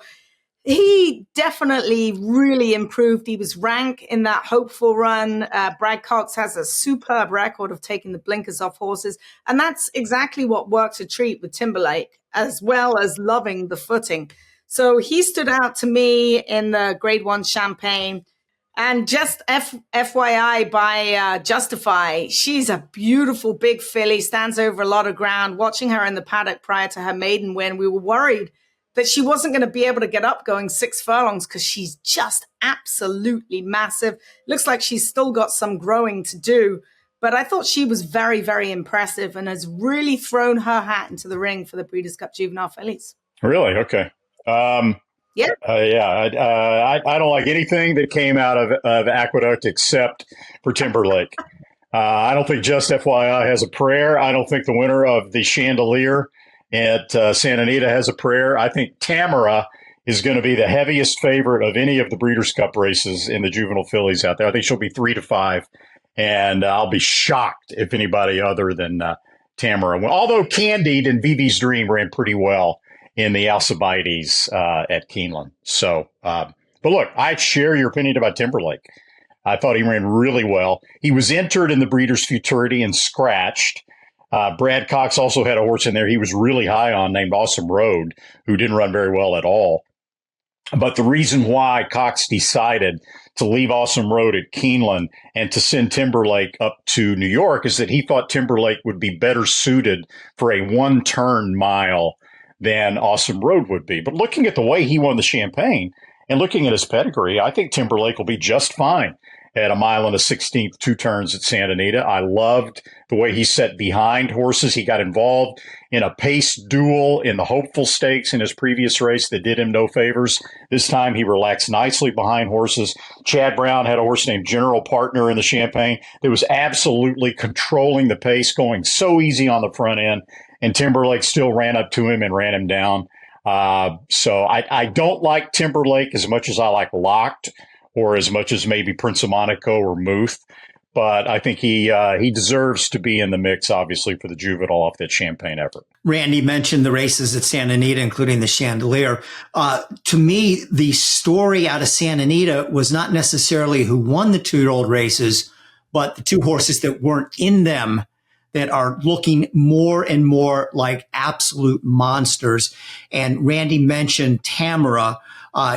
he definitely really improved. He was rank in that hopeful run. Brad Cox has a superb record of taking the blinkers off horses. And that's exactly what works a treat with Timberlake, as well as loving the footing. So he stood out to me in the Grade 1 Champagne. And just FYI by Justify, she's a beautiful big filly, stands over a lot of ground. Watching her in the paddock prior to her maiden win, we were worried that she wasn't going to be able to get up going 6 furlongs because she's just absolutely massive. Looks like she's still got some growing to do. But I thought she was very, very impressive and has really thrown her hat into the ring for the Breeders' Cup Juvenile Fillies. Really? Okay. Yeah. I don't like anything that came out of Aqueduct except for Timberlake. I don't think Just FYI has a prayer. I don't think the winner of the Chandelier at Santa Anita has a prayer. I think Tamara is going to be the heaviest favorite of any of the Breeders' Cup races in the juvenile fillies out there. I think she'll be 3-5, and I'll be shocked if anybody other than Tamara. Although Candied and Vivi's Dream ran pretty well in the Alcibiades at Keeneland. So, but look, I share your opinion about Timberlake. I thought he ran really well. He was entered in the Breeders' Futurity and scratched. Brad Cox also had a horse in there he was really high on named Awesome Road, who didn't run very well at all. But the reason why Cox decided to leave Awesome Road at Keeneland and to send Timberlake up to New York is that he thought Timberlake would be better suited for a one-turn mile than Awesome Road would be. But looking at the way he won the Champagne and looking at his pedigree, I think Timberlake will be just fine at a mile and a 16th, 2 turns at Santa Anita. I loved the way he set behind horses. He got involved in a pace duel in the Hopeful Stakes in his previous race that did him no favors. This time he relaxed nicely behind horses. Chad Brown had a horse named General Partner in the Champagne that was absolutely controlling the pace, going so easy on the front end, and Timberlake still ran up to him and ran him down. So I don't like Timberlake as much as I like Locked, or as much as maybe Prince of Monaco or Muth. But I think he deserves to be in the mix, obviously, for the juvenile off that Champagne effort. Randy mentioned the races at Santa Anita, including the Chandelier. To me, the story out of Santa Anita was not necessarily who won the 2-year-old races, but the 2 horses that weren't in them that are looking more and more like absolute monsters. And Randy mentioned Tamara.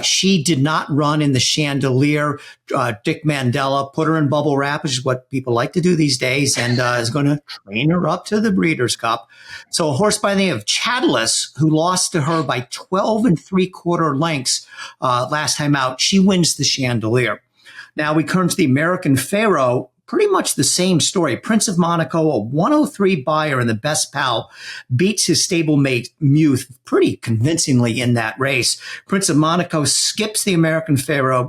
She did not run in the Chandelier. Dick Mandela put her in bubble wrap, which is what people like to do these days, and is going to train her up to the Breeders' Cup. So a horse by the name of Chatulus, who lost to her by 12 3/4 lengths last time out, she wins the Chandelier. Now we come to the American Pharaoh. Pretty much the same story. Prince of Monaco, a 103 buyer in the Best Pal, beats his stablemate Muth pretty convincingly in that race. Prince of Monaco skips the American Pharaoh.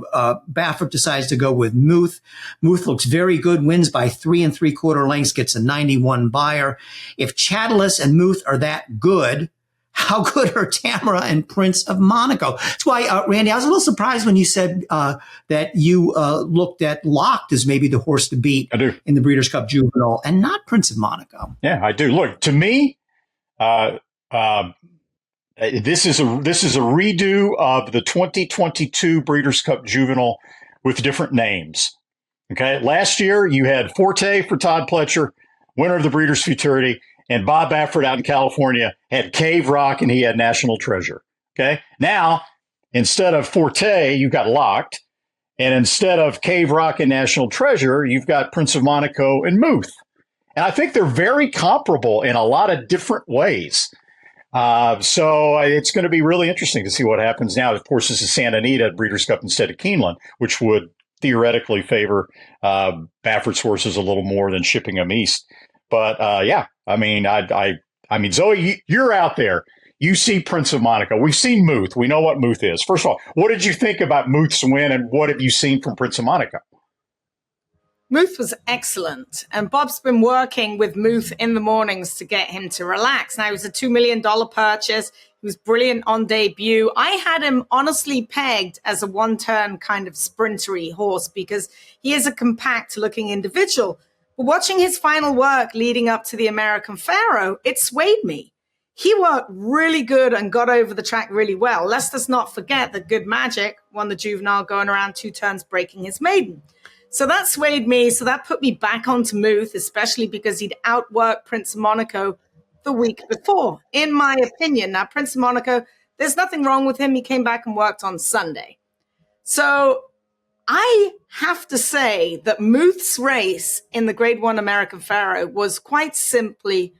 Baffert decides to go with Muth. Muth looks very good, wins by 3 3/4 lengths, gets a 91 buyer. If Chatulus and Muth are that good, how good are Tamara and Prince of Monaco? That's why, Randy, I was a little surprised when you said that you looked at Locked as maybe the horse to beat in the Breeders' Cup Juvenile and not Prince of Monaco. Yeah, I do. Look, to me, this is a redo of the 2022 Breeders' Cup Juvenile with different names. Okay, last year you had Forte for Todd Pletcher, winner of the Breeders' Futurity, and Bob Baffert out in California had Cave Rock and he had National Treasure. Okay. Now, instead of Forte, you've got Locked. And instead of Cave Rock and National Treasure, you've got Prince of Monaco and Muth. And I think they're very comparable in a lot of different ways. So it's going to be really interesting to see what happens now. Of course, this is Santa Anita at Breeders' Cup instead of Keeneland, which would theoretically favor Baffert's horses a little more than shipping them east. But yeah, I mean, Zoe, you're out there. You see Prince of Monaco. We've seen Muth. We know what Muth is. First of all, what did you think about Muth's win, and what have you seen from Prince of Monaco? Muth was excellent, and Bob's been working with Muth in the mornings to get him to relax. Now, it was a $2 million purchase. He was brilliant on debut. I had him honestly pegged as a one-turn kind of sprintery horse because he is a compact-looking individual. But watching his final work leading up to the American Pharaoh, it swayed me. He worked really good and got over the track really well. Let's just not forget that Good Magic won the juvenile going around 2 turns, breaking his maiden. So that swayed me. So that put me back onto Muth, especially because he'd outworked Prince of Monaco the week before, in my opinion. Now, Prince of Monaco, there's nothing wrong with him. He came back and worked on Sunday. So I have to say that Muth's race in the Grade 1 American Pharaoh was quite simply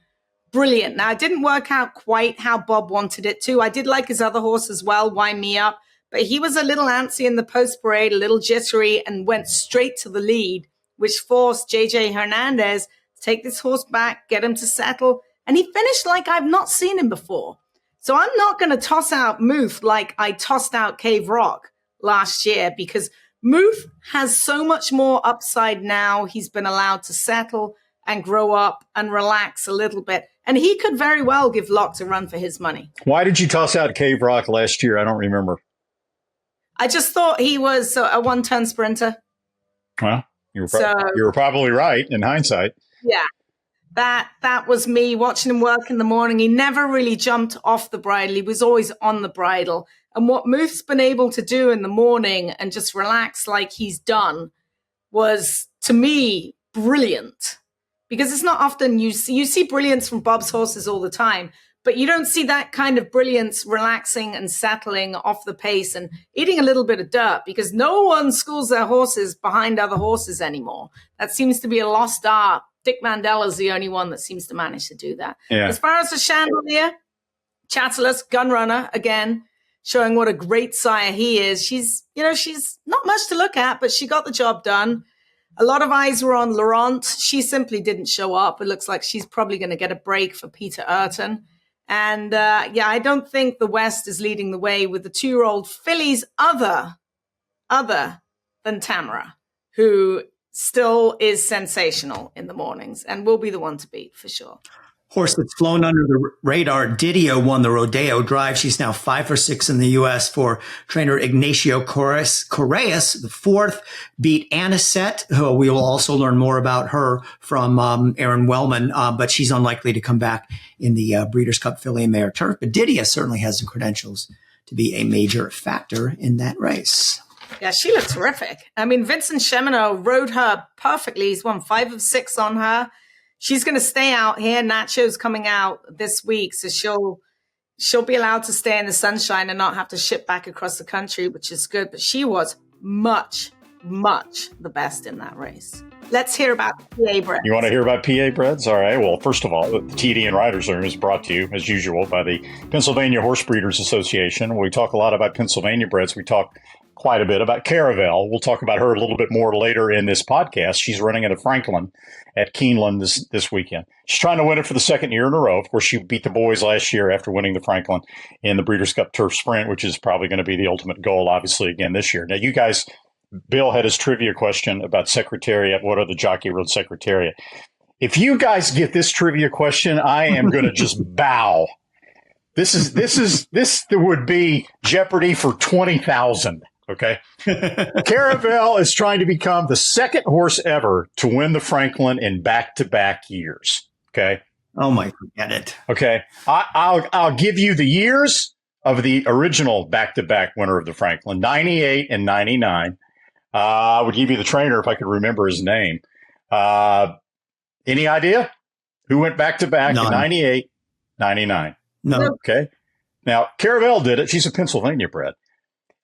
brilliant. Now, it didn't work out quite how Bob wanted it to. I did like his other horse as well, Wind Me Up, but he was a little antsy in the post parade, a little jittery, and went straight to the lead, which forced JJ Hernandez to take this horse back, get him to settle, and he finished like I've not seen him before. So I'm not going to toss out Muth like I tossed out Cave Rock last year, because Muth has so much more upside now. He's been allowed to settle and grow up and relax a little bit. And he could very well give Locked a run for his money. Why did you toss out Cave Rock last year? I don't remember. I just thought he was a one-turn sprinter. Well, you were probably right in hindsight. Yeah, that was me watching him work in the morning. He never really jumped off the bridle. He was always on the bridle. And what Muth's been able to do in the morning and just relax like he's done, was, to me, brilliant. Because it's not often you see brilliance from Bob's horses all the time, but you don't see that kind of brilliance relaxing and settling off the pace and eating a little bit of dirt, because no one schools their horses behind other horses anymore. That seems to be a lost art. Dick Mandella's the only one that seems to manage to do that. Yeah. As far as the Chandelier, Chatterless, Gunrunner, again, showing what a great sire he is. She's not much to look at, but she got the job done. A lot of eyes were on Laurent. She simply didn't show up. It looks like she's probably going to get a break for Peter Urton. And I don't think the West is leading the way with the 2-year-old fillies other than Tamara, who still is sensational in the mornings and will be the one to beat for sure. Horse that's flown under the radar, Didio won the Rodeo Drive. She's now 5 for 6 in the U.S. for trainer Ignacio Correas. The fourth beat Anisette, who we will also learn more about her from Aron Wellman, but she's unlikely to come back in the Breeders' Cup Filly and Mare Turf. But Didia certainly has the credentials to be a major factor in that race. Yeah, she looked terrific. I mean, Vincent Cheminot rode her perfectly. He's won 5 of 6 on her. She's going to stay out here. Nacho's coming out this week, so she'll be allowed to stay in the sunshine and not have to ship back across the country, which is good. But she was much, much the best in that race. Let's hear about PA Breds. You want to hear about PA Breds? All right. Well, first of all, the TDN Riders Room is brought to you, as usual, by the Pennsylvania Horse Breeders Association. We talk a lot about Pennsylvania breds. We talk quite a bit about Caravel. We'll talk about her a little bit more later in this podcast. She's running in the Franklin at Keeneland this weekend. She's trying to win it for the second year in a row. Of course, she beat the boys last year after winning the Franklin in the Breeders' Cup Turf Sprint, which is probably going to be the ultimate goal, obviously, again this year. Now, you guys, Bill had his trivia question about Secretariat. What are the Jockey Road Secretariat? If you guys get this trivia question, I am going to just bow. This would be Jeopardy for 20,000. Okay. Caravel is trying to become the second horse ever to win the Franklin in back-to-back years. Okay. Oh my, forget it. Okay. I'll give you the years of the original back-to-back winner of the Franklin, 98 and 99. I would give you the trainer if I could remember his name. Any idea who went back-to-back in 98, 99? No. Okay. Now, Caravel did it. She's a Pennsylvania bred.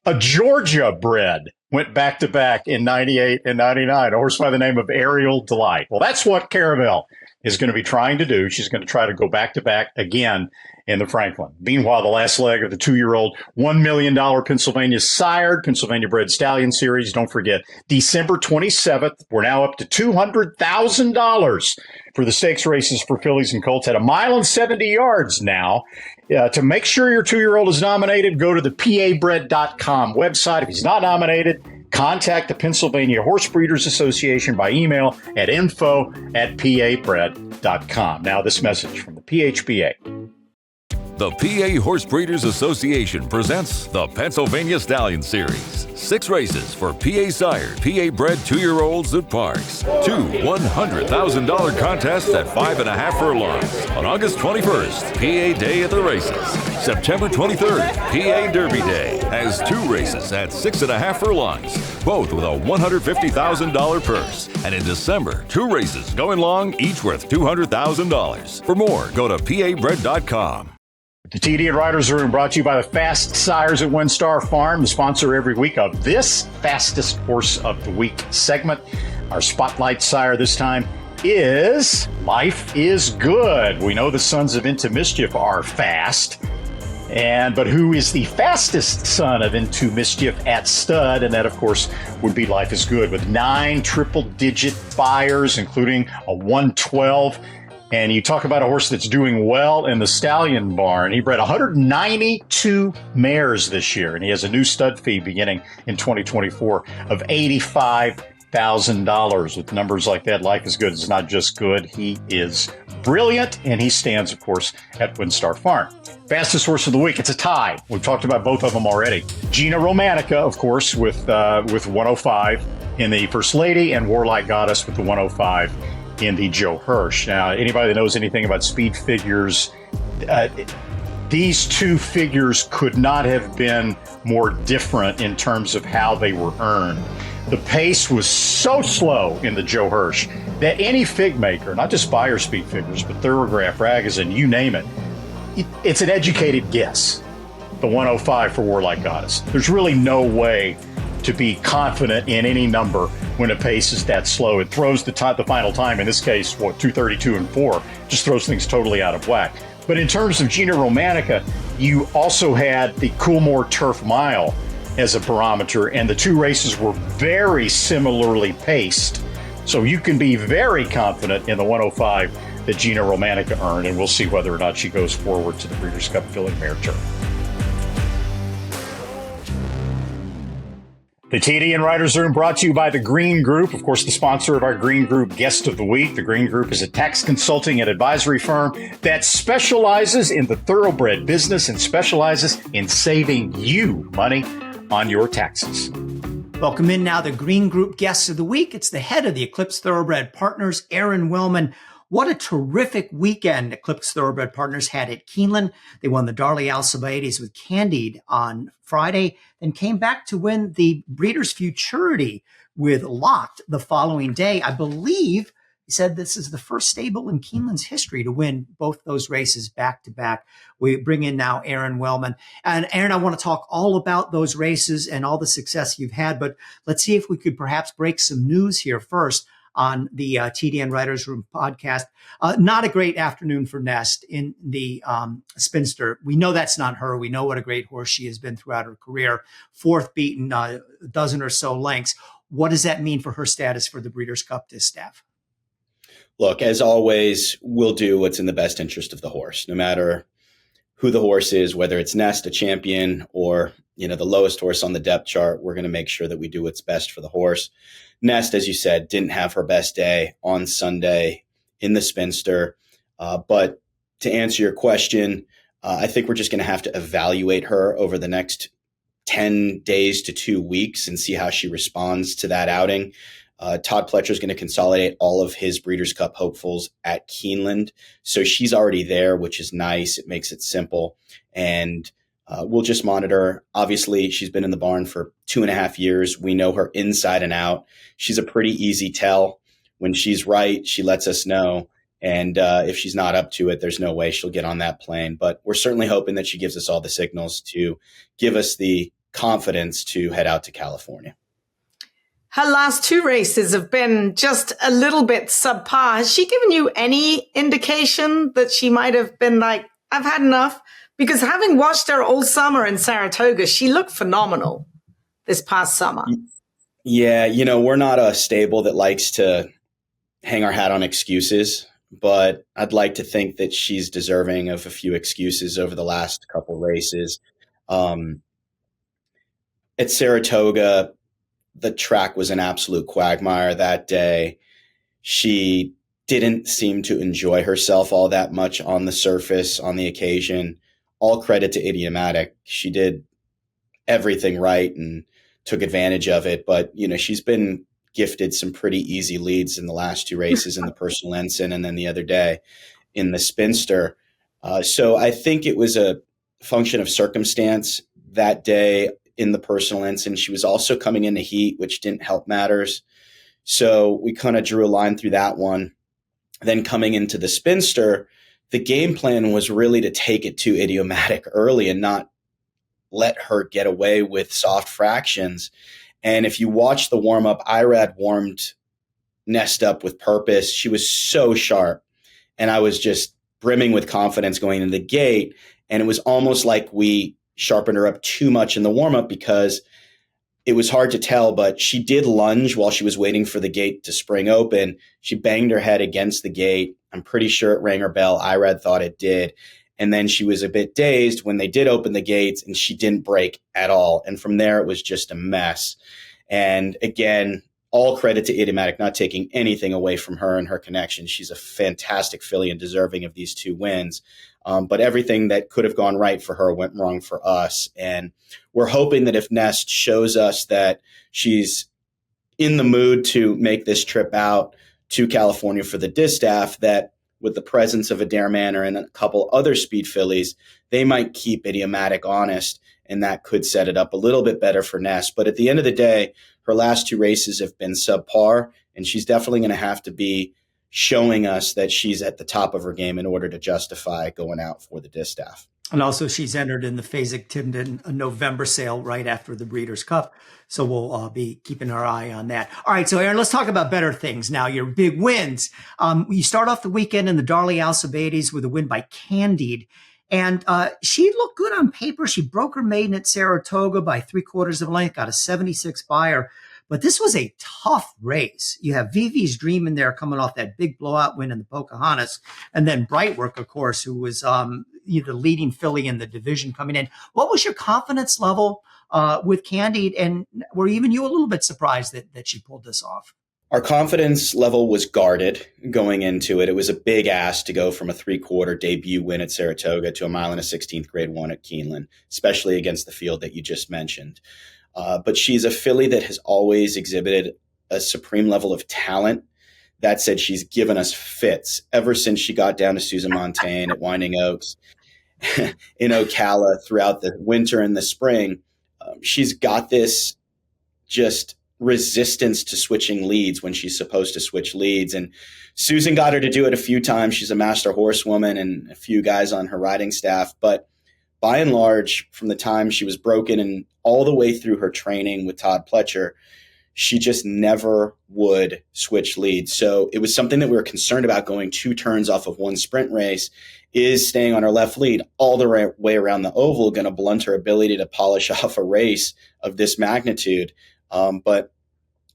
A Georgia bred went back-to-back in 98 and 99, a horse by the name of Aerial Delight. Well, that's what Caravel is going to be trying to do. She's going to try to go back-to-back again in the Franklin. Meanwhile, the last leg of the 2-year-old $1 million Pennsylvania sired Pennsylvania bred stallion series. Don't forget, December 27th, we're now up to $200,000 for the stakes races for fillies and colts at 1 mile and 70 yards now. To make sure your 2-year-old is nominated, go to the pabred.com website. If he's not nominated, contact the Pennsylvania Horse Breeders Association by email at info@pabred.com. Now this message from the PHBA. The PA Horse Breeders Association presents the Pennsylvania Stallion Series. 6 races for PA sired, PA bred 2-year-olds at Parks. 2 $100,000 contests at 5.5 furlongs. On August 21st, PA Day at the races. September 23rd, PA Derby Day has 2 races at 6.5 furlongs, both with a $150,000 purse. And in December, 2 races going long, each worth $200,000. For more, go to pabred.com. The TDN Riders Room brought to you by the Fast Sires at WinStar Farm, the sponsor every week of this Fastest Horse of the Week segment. Our spotlight sire this time is Life is Good. We know the sons of Into Mischief are fast. But who is the fastest son of Into Mischief at stud? And that, of course, would be Life is Good with 9 triple-digit buyers, including a 112. And you talk about a horse that's doing well in the Stallion Barn. He bred 192 mares this year, and he has a new stud fee beginning in 2024 of $85,000. With numbers like that, Life is Good. It's not just good. He is brilliant, and he stands, of course, at WinStar Farm. Fastest horse of the week. It's a tie. We've talked about both of them already. Gina Romanica, of course, with 105 in the First Lady, and Warlike Goddess with the 105 in the Joe Hirsch. Now, anybody that knows anything about speed figures, these 2 figures could not have been more different in terms of how they were earned. The pace was so slow in the Joe Hirsch that any fig maker, not just Beyer speed figures, but Thoroughbred, Ragozin, you name it, it's an educated guess. The 105 for Warlike Goddess. There's really no way to be confident in any number when a pace is that slow. It throws the final time, in this case, 2:32 and 4, just throws things totally out of whack. But in terms of Gina Romanica, you also had the Coolmore Turf Mile as a barometer, and the two races were very similarly paced. So you can be very confident in the 105 that Gina Romanica earned, and we'll see whether or not she goes forward to the Breeders' Cup Filly Mare Turf. The TDN Writers Room brought to you by the Green Group, of course, the sponsor of our Green Group Guest of the Week. The Green Group is a tax consulting and advisory firm that specializes in the thoroughbred business and specializes in saving you money on your taxes. Welcome in now the Green Group Guest of the Week. It's the head of the Eclipse Thoroughbred Partners, Aron Wellman. What a terrific weekend Eclipse Thoroughbred Partners had at Keeneland. They won the Darley Alcibiades with Candide on Friday, then came back to win the Breeders' Futurity with Locked the following day. I believe he said this is the first stable in Keeneland's history to win both those races back to back. We bring in now Aron Wellman. And Aron, I want to talk all about those races and all the success you've had, but let's see if we could perhaps break some news here first on the TDN Writers Room podcast. Not a great afternoon for Nest in the Spinster. We know that's not her. We know what a great horse she has been throughout her career. Fourth beaten, a dozen or so lengths. What does that mean for her status for the Breeders' Cup Distaff? Look, as always, we'll do what's in the best interest of the horse, no matter who the horse is, whether it's Nest, a champion, or the lowest horse on the depth chart. We're going to make sure that we do what's best for the horse. Nest, as you said, didn't have her best day on Sunday in the Spinster. But to answer your question, I think we're just going to have to evaluate her over the next 10 days to 2 weeks and see how she responds to that outing. Todd Pletcher is going to consolidate all of his Breeders' Cup hopefuls at Keeneland. So she's already there, which is nice. It makes it simple. And we'll just monitor. Obviously, she's been in the barn for 2.5 years. We know her inside and out. She's a pretty easy tell. When she's right, she lets us know. And if she's not up to it, there's no way she'll get on that plane. But we're certainly hoping that she gives us all the signals to give us the confidence to head out to California. Her last 2 races have been just a little bit subpar. Has she given you any indication that she might have been like, I've had enough? Because having watched her all summer in Saratoga, she looked phenomenal this past summer. Yeah, we're not a stable that likes to hang our hat on excuses, but I'd like to think that she's deserving of a few excuses over the last couple races. At Saratoga, the track was an absolute quagmire that day. She didn't seem to enjoy herself all that much on the surface on the occasion. All credit to Idiomatic. She did everything right and took advantage of it. But, she's been gifted some pretty easy leads in the last 2 races in the Personal Ensign and then the other day in the Spinster. So I think it was a function of circumstance that day in the Personal Ensign. She was also coming into heat, which didn't help matters. So we kind of drew a line through that one. Then coming into the Spinster, the game plan was really to take it to Idiomatic early and not let her get away with soft fractions. And if you watch the warm-up, Irad warmed Nest up with purpose. She was so sharp. And I was just brimming with confidence going into the gate. And it was almost like we sharpened her up too much in the warm-up because it was hard to tell, but she did lunge while she was waiting for the gate to spring open. She banged her head against the gate. I'm pretty sure it rang her bell. Irad thought it did. And then she was a bit dazed when they did open the gates, and she didn't break at all. And from there, it was just a mess. And again, all credit to Idiomatic, not taking anything away from her and her connection. She's a fantastic filly and deserving of these 2 wins. But everything that could have gone right for her went wrong for us. And we're hoping that if Nest shows us that she's in the mood to make this trip out to California for the distaff, that with the presence of Adair Manor and a couple other speed fillies, they might keep Idiomatic honest, and that could set it up a little bit better for Nest. But at the end of the day, her last 2 races have been subpar, and she's definitely going to have to be showing us that she's at the top of her game in order to justify going out for the distaff. And also, she's entered in the Fasig-Timden November sale right after the Breeders' Cup. So we'll be keeping our eye on that. All right. So, Aron, let's talk about better things now. Your big wins. You start off the weekend in the Darley Alcibiades with a win by Candide. And she looked good on paper. She broke her maiden at Saratoga by 3/4 of a length, got a 76 buyer. But this was a tough race. You have Vivi's Dream in there coming off that big blowout win in the Pocahontas. And then Brightwork, of course, who was the leading filly in the division coming in. What was your confidence level with Candide? And were even you a little bit surprised that she pulled this off? Our confidence level was guarded going into it. It was a big ask to go from a 3/4 debut win at Saratoga to a 1.16 Grade 1 at Keeneland, especially against the field that you just mentioned. But she's a filly that has always exhibited a supreme level of talent. That said, she's given us fits ever since she got down to Susan Montaigne at Winding Oaks in Ocala throughout the winter and the spring. She's got this just resistance to switching leads when she's supposed to switch leads. And Susan got her to do it a few times. She's a master horsewoman and a few guys on her riding staff. But by and large, from the time she was broken and all the way through her training with Todd Pletcher, she just never would switch leads. So it was something that we were concerned about going 2 turns off of one sprint race. Is staying on her left lead all the way around the oval going to blunt her ability to polish off a race of this magnitude? But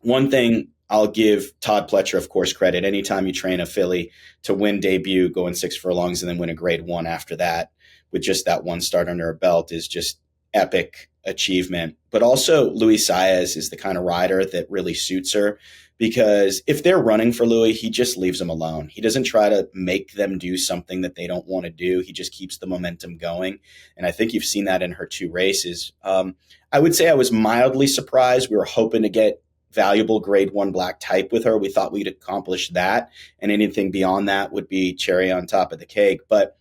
one thing I'll give Todd Pletcher, of course, credit. Anytime you train a filly to win debut, going 6 furlongs, and then win a Grade 1 after that, with just that one start under her belt, is just epic achievement. But also Luis Saez is the kind of rider that really suits her, because if they're running for Louis, he just leaves them alone. He doesn't try to make them do something that they don't want to do. He just keeps the momentum going. And I think you've seen that in her 2 races. I would say I was mildly surprised. We were hoping to get valuable Grade 1 black type with her. We thought we'd accomplish that, and anything beyond that would be cherry on top of the cake. But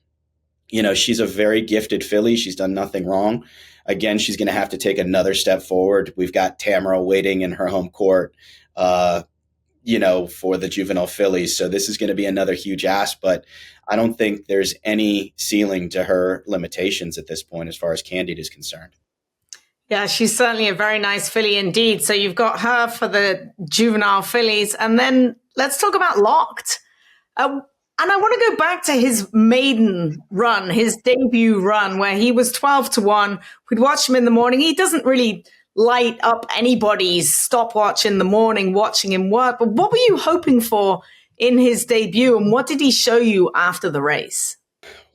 she's a very gifted filly. She's done nothing wrong. Again, she's going to have to take another step forward. We've got Tamara waiting in her home court, for the juvenile fillies. So this is going to be another huge ask, but I don't think there's any ceiling to her limitations at this point as far as Candide is concerned. Yeah, she's certainly a very nice filly indeed. So you've got her for the juvenile fillies. And then let's talk about Locked. And I want to go back to his maiden run, his debut run, where he was 12-1. We'd watch him in the morning. He doesn't really light up anybody's stopwatch in the morning watching him work. But what were you hoping for in his debut, and what did he show you after the race?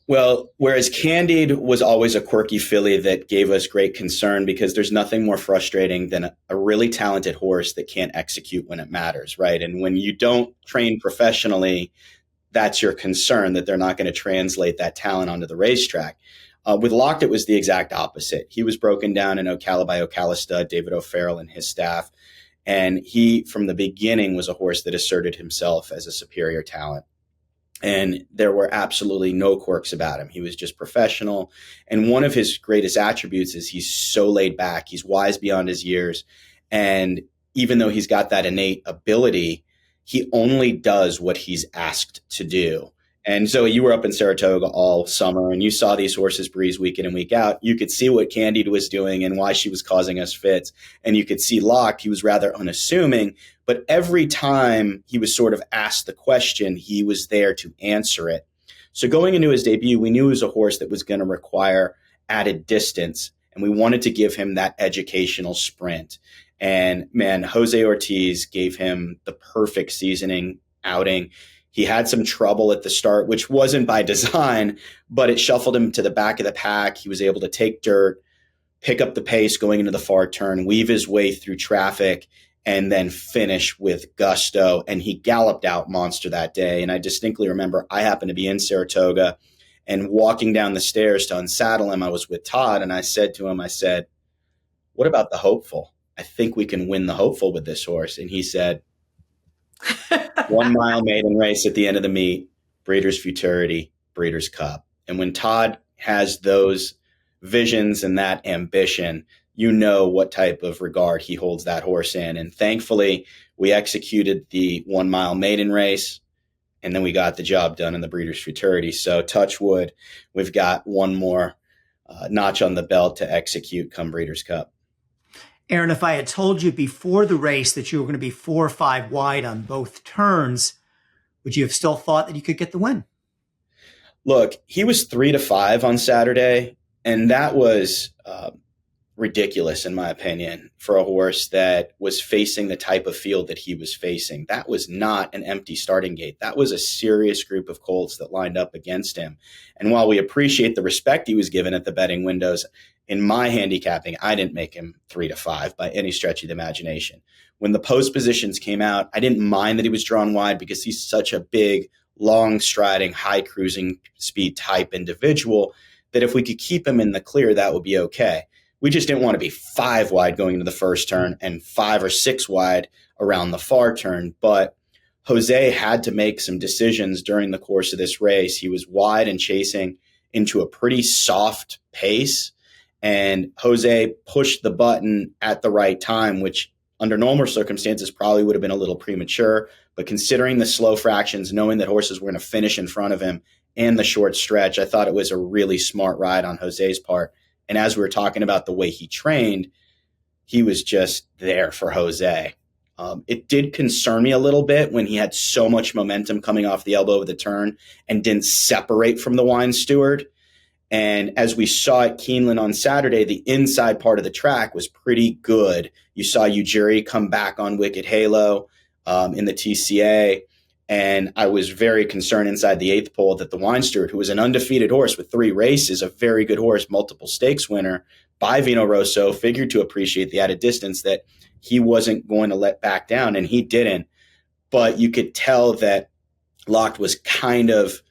Well, whereas Candide was always a quirky filly that gave us great concern, because there's nothing more frustrating than a really talented horse that can't execute when it matters, right? And when you don't train professionally, that's your concern, that they're not going to translate that talent onto the racetrack. With Locked, it was the exact opposite. He was broken down in Ocala by Ocala stud David O'Farrell and his staff. And he, from the beginning, was a horse that asserted himself as a superior talent. And there were absolutely no quirks about him. He was just professional. And one of his greatest attributes is he's so laid back. He's wise beyond his years. And even though he's got that innate ability, he only does what he's asked to do. And so you were up in Saratoga all summer and you saw these horses breeze week in and week out. You could see what Candide was doing and why she was causing us fits. And you could see Locked, he was rather unassuming, but every time he was sort of asked the question, he was there to answer it. So going into his debut, we knew he was a horse that was going to require added distance, and we wanted to give him that educational sprint. And man, Jose Ortiz gave him the perfect seasoning outing. He had some trouble at the start, which wasn't by design, but it shuffled him to the back of the pack. He was able to take dirt, pick up the pace going into the far turn, weave his way through traffic, and then finish with gusto. And he galloped out monster that day. And I distinctly remember I happened to be in Saratoga and walking down the stairs to unsaddle him. I was with Todd, and I said to him, what about the hopeful? I think we can win the hopeful with this horse. And he said, 1 mile maiden race at the end of the meet, Breeders' Futurity, Breeders' Cup. And when Todd has those visions and that ambition, you know what type of regard he holds that horse in. And thankfully, we executed the 1 mile maiden race, and then we got the job done in the Breeders' Futurity. So touch wood, we've got one more notch on the belt to execute come Breeders' Cup. Aron, if I had told you before the race that you were going to be 4 or 5 wide on both turns, would you have still thought that you could get the win? Look, he was 3 to 5 on Saturday, and that was ridiculous, in my opinion, for a horse that was facing the type of field that he was facing. That was not an empty starting gate. That was a serious group of colts that lined up against him. And while we appreciate the respect he was given at the betting windows, in my handicapping, I didn't make him 3 to 5 by any stretch of the imagination. When the post positions came out, I didn't mind that he was drawn wide because he's such a big, long striding, high cruising speed type individual that if we could keep him in the clear, that would be okay. We just didn't want to be 5 wide going into the first turn and 5 or 6 wide around the far turn. But Jose had to make some decisions during the course of this race. He was wide and chasing into a pretty soft pace, and Jose pushed the button at the right time, which under normal circumstances probably would have been a little premature. But considering the slow fractions, knowing that horses were going to finish in front of him and the short stretch, I thought it was a really smart ride on Jose's part. And as we were talking about the way he trained, he was just there for Jose. It did concern me a little bit when he had so much momentum coming off the elbow of the turn and didn't separate from the wine steward. And as we saw at Keeneland on Saturday, the inside part of the track was pretty good. You saw Ujiri come back on Wicked Halo in the TCA. And I was very concerned inside the 8th pole that the wine steward, who was an undefeated horse with 3 races, a very good horse, multiple stakes winner by Vino Rosso, figured to appreciate the added distance, that he wasn't going to let back down, and he didn't. But you could tell that Locked was kind of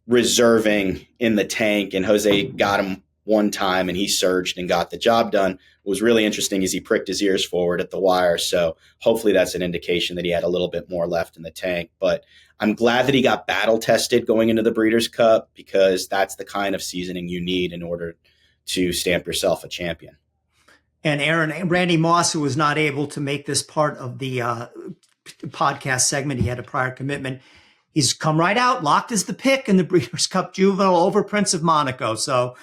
reserving in the tank, and Jose got him one time and he surged and got the job done. What was really interesting is he pricked his ears forward at the wire. So hopefully that's an indication that he had a little bit more left in the tank. But I'm glad that he got battle tested going into the Breeders' Cup, because that's the kind of seasoning you need in order to stamp yourself a champion. And Aron, Randy Moss, who was not able to make this part of the podcast segment, he had a prior commitment. He's come right out, locked as the pick in the Breeders' Cup Juvenile over Prince of Monaco. So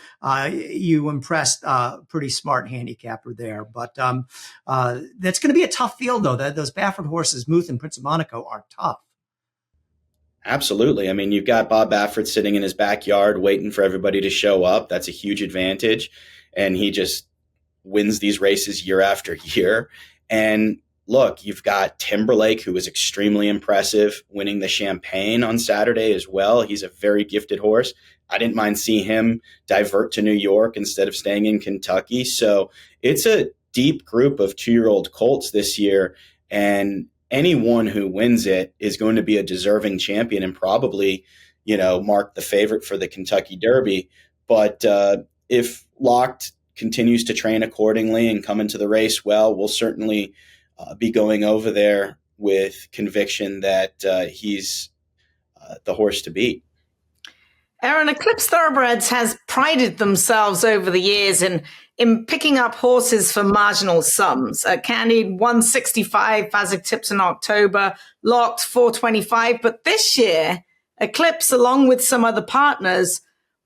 you impressed, pretty smart handicapper there. But that's going to be a tough field, though. Those Baffert horses, Muth and Prince of Monaco, are tough. Absolutely. I mean, you've got Bob Baffert sitting in his backyard waiting for everybody to show up. That's a huge advantage. And he just wins these races year after year. And look, you've got Timberlake, who was extremely impressive, winning the Champagne on Saturday as well. He's a very gifted horse. I didn't mind seeing him divert to New York instead of staying in Kentucky. So it's a deep group of 2-year-old colts this year, and anyone who wins it is going to be a deserving champion and probably, mark the favorite for the Kentucky Derby. But if Locked continues to train accordingly and come into the race well, we'll certainly be going over there with conviction that he's the horse to beat. Aron, Eclipse Thoroughbreds has prided themselves over the years in picking up horses for marginal sums. Candied 165, Fazig tips in October, Locked 425. But this year, Eclipse, along with some other partners,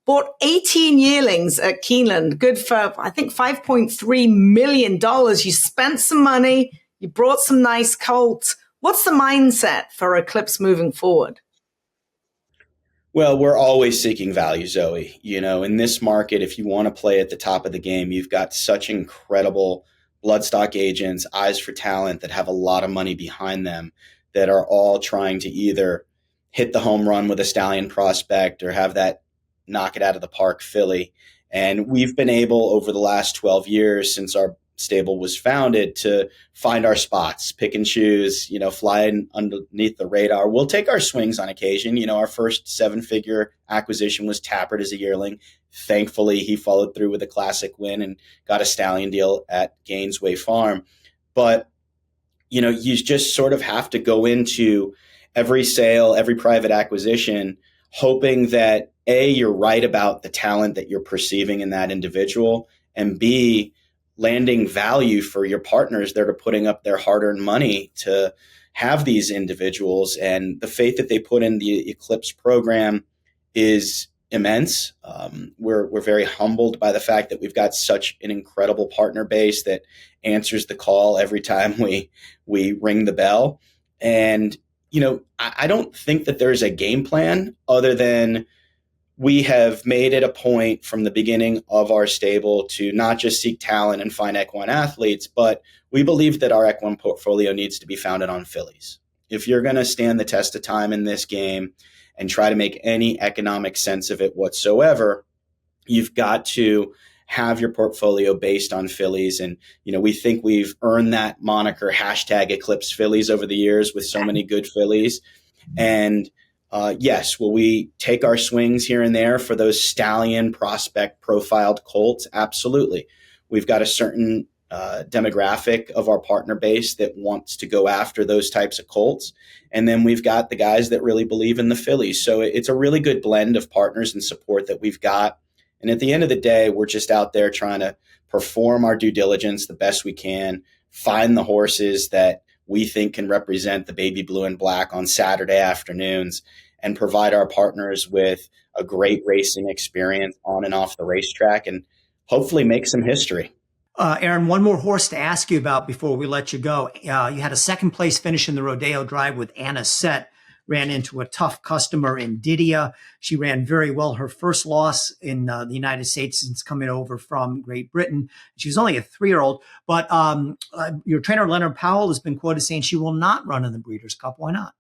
bought 18 yearlings at Keeneland, good for, I think, $5.3 million. You spent some money. You brought some nice colts. What's the mindset for Eclipse moving forward? Well, we're always seeking value, Zoe. In this market, if you want to play at the top of the game, you've got such incredible bloodstock agents, eyes for talent that have a lot of money behind them that are all trying to either hit the home run with a stallion prospect or have that knock it out of the park filly. And we've been able over the last 12 years since our stable was founded to find our spots, pick and choose, fly underneath the radar. We'll take our swings on occasion. Our first 7-figure acquisition was Tappert as a yearling. Thankfully, he followed through with a classic win and got a stallion deal at Gainesway Farm. But, you just sort of have to go into every sale, every private acquisition, hoping that A, you're right about the talent that you're perceiving in that individual, and B, landing value for your partners that are putting up their hard-earned money to have these individuals. And the faith that they put in the Eclipse program is immense. We're very humbled by the fact that we've got such an incredible partner base that answers the call every time we ring the bell. And, I don't think that there's a game plan other than we have made it a point from the beginning of our stable to not just seek talent and find equine athletes, but we believe that our equine portfolio needs to be founded on fillies. If you're going to stand the test of time in this game and try to make any economic sense of it whatsoever, you've got to have your portfolio based on fillies. And, we think we've earned that moniker #Eclipse fillies over the years with so many good fillies. And yes, will we take our swings here and there for those stallion prospect profiled colts? Absolutely. We've got a certain demographic of our partner base that wants to go after those types of colts. And then we've got the guys that really believe in the fillies. So it's a really good blend of partners and support that we've got. And at the end of the day, we're just out there trying to perform our due diligence the best we can, find the horses that we think can represent the baby blue and black on Saturday afternoons, and provide our partners with a great racing experience on and off the racetrack, and hopefully make some history. Aron, one more horse to ask you about before we let you go. You had a second place finish in the Rodeo Drive with Anisette, ran into a tough customer in Didia. She ran very well. Her first loss in the United States since coming over from Great Britain. She was only a 3-year-old, but your trainer, Leonard Powell, has been quoted saying she will not run in the Breeders' Cup. Why not?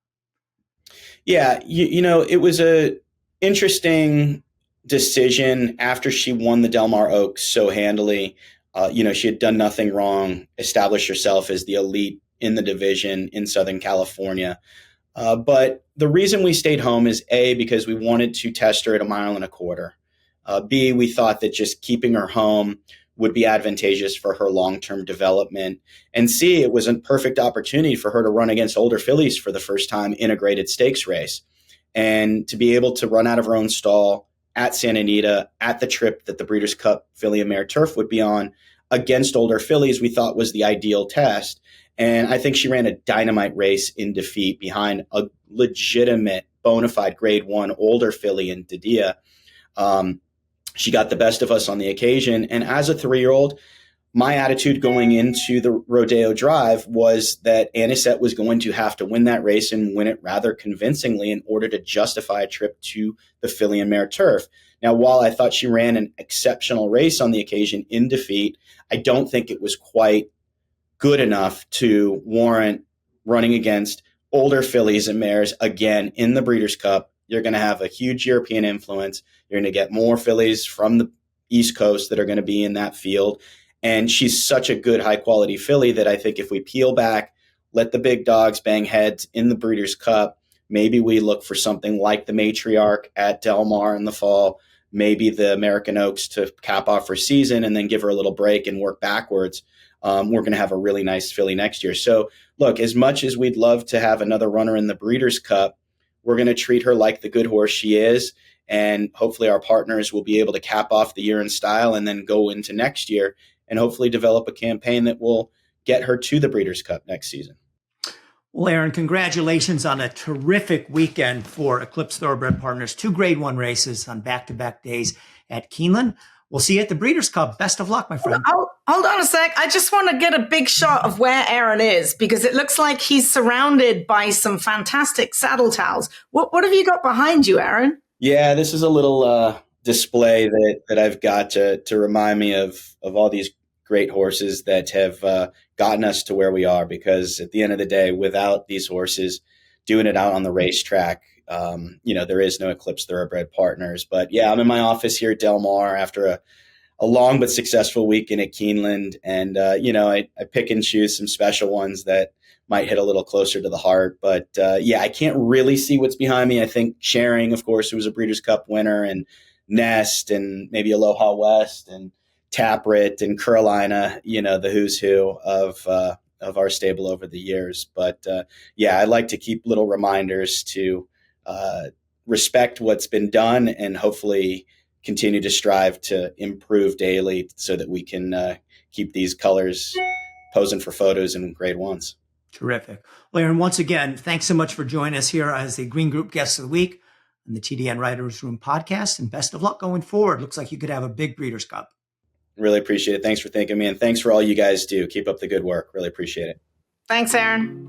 Yeah, it was a interesting decision after she won the Del Mar Oaks so handily. She had done nothing wrong, established herself as the elite in the division in Southern California. But the reason we stayed home is A, because we wanted to test her at 1.25 miles. B, we thought that just keeping her home would be advantageous for her long-term development. And C, it was a perfect opportunity for her to run against older fillies for the first time in a graded stakes race. And to be able to run out of her own stall at Santa Anita, at the trip that the Breeders' Cup Filly and Mare Turf would be on, against older fillies, we thought was the ideal test. And I think she ran a dynamite race in defeat behind a legitimate, bona fide grade 1 older filly in Didia. She got the best of us on the occasion. And as a 3-year-old, my attitude going into the Rodeo Drive was that Anisette was going to have to win that race and win it rather convincingly in order to justify a trip to the Filly and Mare Turf. Now, while I thought she ran an exceptional race on the occasion in defeat, I don't think it was quite good enough to warrant running against older fillies and mares again in the Breeders' Cup. You're going to have a huge European influence. You're going to get more fillies from the East Coast that are going to be in that field. And she's such a good, high-quality filly that I think if we peel back, let the big dogs bang heads in the Breeders' Cup, maybe we look for something like the Matriarch at Del Mar in the fall, maybe the American Oaks to cap off her season and then give her a little break and work backwards. We're going to have a really nice filly next year. So, look, as much as we'd love to have another runner in the Breeders' Cup, we're going to treat her like the good horse she is. And hopefully our partners will be able to cap off the year in style and then go into next year and hopefully develop a campaign that will get her to the Breeders' Cup next season. Well, Aron, congratulations on a terrific weekend for Eclipse Thoroughbred Partners. 2 grade 1 races on back-to-back days at Keeneland. We'll see you at the Breeders' Cup. Best of luck, my friend. Hold on a sec. I just want to get a big shot of where Aron is because it looks like he's surrounded by some fantastic saddle towels. What have you got behind you, Aron? Yeah, this is a little display that I've got to remind me of all these great horses that have gotten us to where we are, because at the end of the day, without these horses doing it out on the racetrack, there is no Eclipse Thoroughbred Partners. But yeah, I'm in my office here at Del Mar after a long but successful weekend at Keeneland. And, I pick and choose some special ones that might hit a little closer to the heart. But I can't really see what's behind me. I think Sharing, of course, who was a Breeders' Cup winner, and Nest, and maybe Aloha West, and Taprit, and Carolina, the who's who of our stable over the years. But I like to keep little reminders to respect what's been done and hopefully continue to strive to improve daily so that we can keep these colors posing for photos in grade ones. Terrific. Well, Aron, once again, thanks so much for joining us here as the Green Group Guest of the Week on the TDN Writers Room podcast, and best of luck going forward. Looks like you could have a big Breeders' Cup. Really appreciate it. Thanks for thinking of me, and thanks for all you guys do. Keep up the good work. Really appreciate it. Thanks, Aron.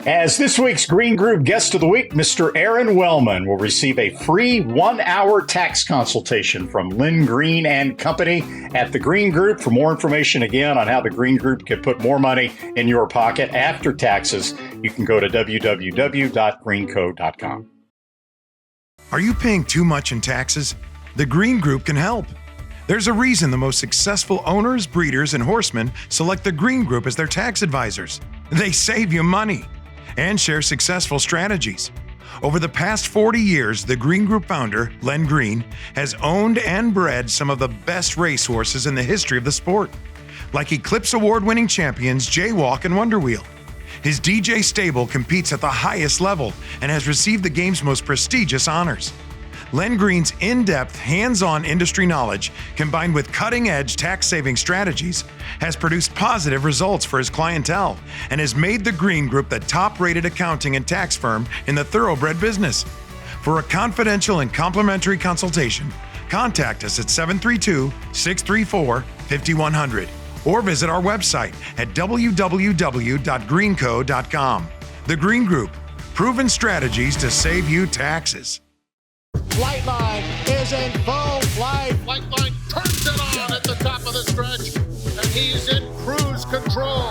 As this week's Green Group Guest of the Week, Mr. Aron Wellman will receive a free 1-hour tax consultation from Lynn Green and Company at the Green Group. For more information, again, on how the Green Group can put more money in your pocket after taxes, you can go to www.greenco.com. Are you paying too much in taxes? The Green Group can help. There's a reason the most successful owners, breeders, and horsemen select the Green Group as their tax advisors. They save you money and share successful strategies. Over the past 40 years, the Green Group founder, Len Green, has owned and bred some of the best racehorses in the history of the sport, like Eclipse Award-winning champions Jaywalk and Wonderwheel. His DJ stable competes at the highest level and has received the game's most prestigious honors. Len Green's in-depth, hands-on industry knowledge, combined with cutting-edge tax-saving strategies, has produced positive results for his clientele and has made the Green Group the top-rated accounting and tax firm in the thoroughbred business. For a confidential and complimentary consultation, contact us at 732-634-5100 or visit our website at www.greenco.com. The Green Group, proven strategies to save you taxes. Flightline is in full flight. Flightline turns it on at the top of the stretch, and he's in cruise control.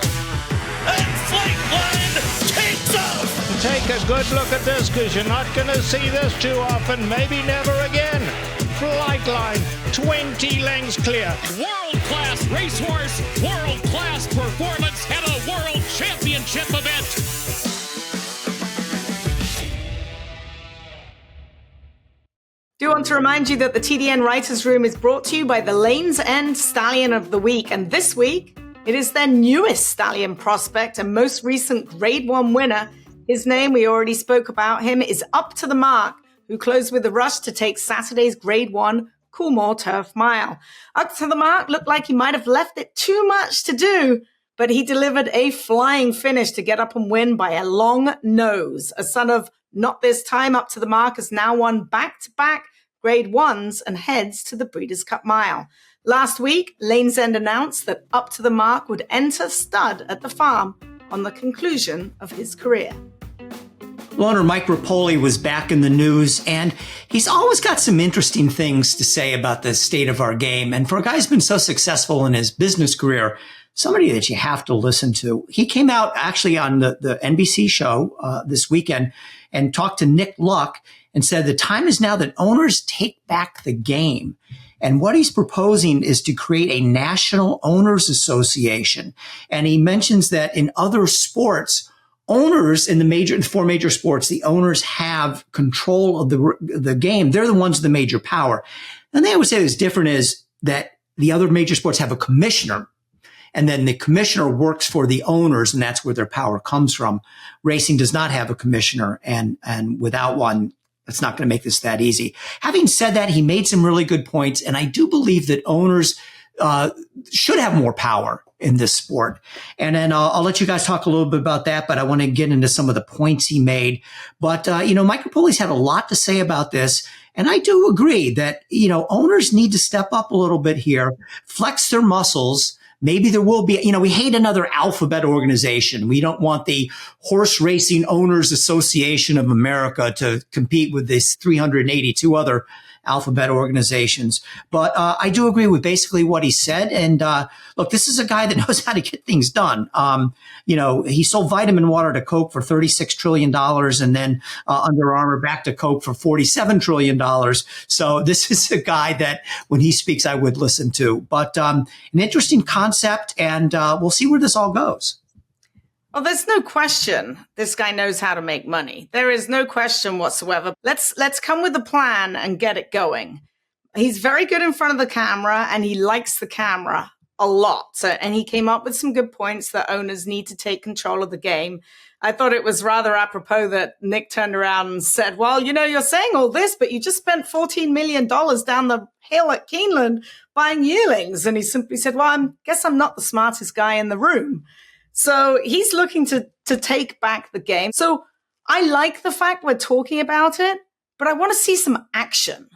And Flightline takes off. Take a good look at this, because you're not going to see this too often, maybe never again. Flightline, 20 lengths clear. World-class racehorse, world-class performance at a world championship event. Do want to remind you that the TDN Writers Room is brought to you by the Lanes End Stallion of the Week. And this week, it is their newest stallion prospect and most recent Grade 1 winner. His name, we already spoke about him, is Up to the Mark, who closed with a rush to take Saturday's Grade 1 Coolmore Turf Mile. Up to the Mark looked like he might have left it too much to do, but he delivered a flying finish to get up and win by a long nose. A son of Not This Time, Up to the Mark has now won back-to-back Grade 1s and heads to the Breeders' Cup Mile. Last week, Lanes End announced that Up to the Mark would enter stud at the farm on the conclusion of his career. Owner Mike Repole was back in the news, and he's always got some interesting things to say about the state of our game. And for a guy who's been so successful in his business career, somebody that you have to listen to. He came out actually on the NBC show this weekend and talked to Nick Luck and said the time is now that owners take back the game. And what he's proposing is to create a national owners association. And he mentions that in other sports, owners in the four major sports, the owners have control of the game. They're the ones with the major power. And they always say what's different is that the other major sports have a commissioner, and then the commissioner works for the owners, and that's where their power comes from. Racing does not have a commissioner, and without one, it's not going to make this that easy. Having said that, he made some really good points, and I do believe that owners should have more power in this sport. And then I'll let you guys talk a little bit about that, but I want to get into some of the points he made. But, Mike Repole's had a lot to say about this. And I do agree that, owners need to step up a little bit here, flex their muscles. Maybe there will be, we hate another alphabet organization. We don't want the Horse Racing Owners Association of America to compete with these 382 other alphabet organizations. But I do agree with basically what he said. And look, this is a guy that knows how to get things done. He sold vitamin water to Coke for $36 trillion and then Under Armour back to Coke for $47 trillion. So this is a guy that when he speaks, I would listen to. But an interesting concept, and we'll see where this all goes. Well, there's no question this guy knows how to make money. There is no question whatsoever. Let's come with a plan and get it going. He's very good in front of the camera, and he likes the camera a lot. And he came up with some good points that owners need to take control of the game. I thought it was rather apropos that Nick turned around and said, well, you're saying all this, but you just spent $14 million down the hill at Keeneland buying yearlings. And he simply said, well, I guess I'm not the smartest guy in the room. So he's looking to take back the game. So I like the fact we're talking about it, but I want to see some action.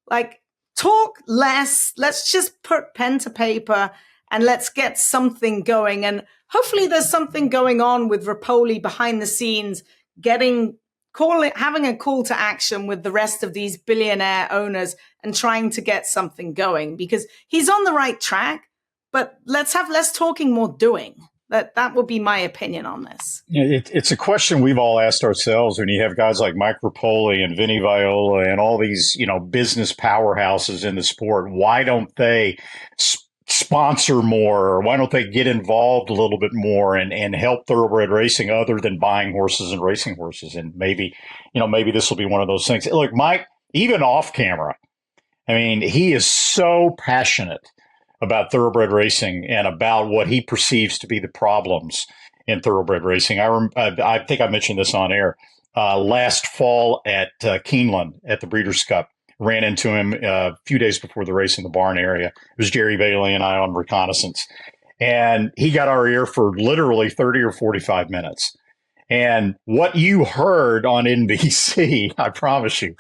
Like, talk less. Let's just put pen to paper and let's get something going. And hopefully there's something going on with Repole behind the scenes, having a call to action with the rest of these billionaire owners and trying to get something going, because he's on the right track, but let's have less talking, more doing. That would be my opinion on this. It's a question we've all asked ourselves when you have guys like Mike Repole and Vinny Viola and all these, business powerhouses in the sport. Why don't they sponsor more, or why don't they get involved a little bit more and help thoroughbred racing other than buying horses and racing horses? And maybe this will be one of those things. Look, Mike, even off camera, he is so passionate about thoroughbred racing and about what he perceives to be the problems in thoroughbred racing. I think I mentioned this on air. Last fall at Keeneland at the Breeders' Cup, ran into him a few days before the race in the barn area. It was Jerry Bailey and I on reconnaissance. And he got our ear for literally 30 or 45 minutes. And what you heard on NBC, I promise you,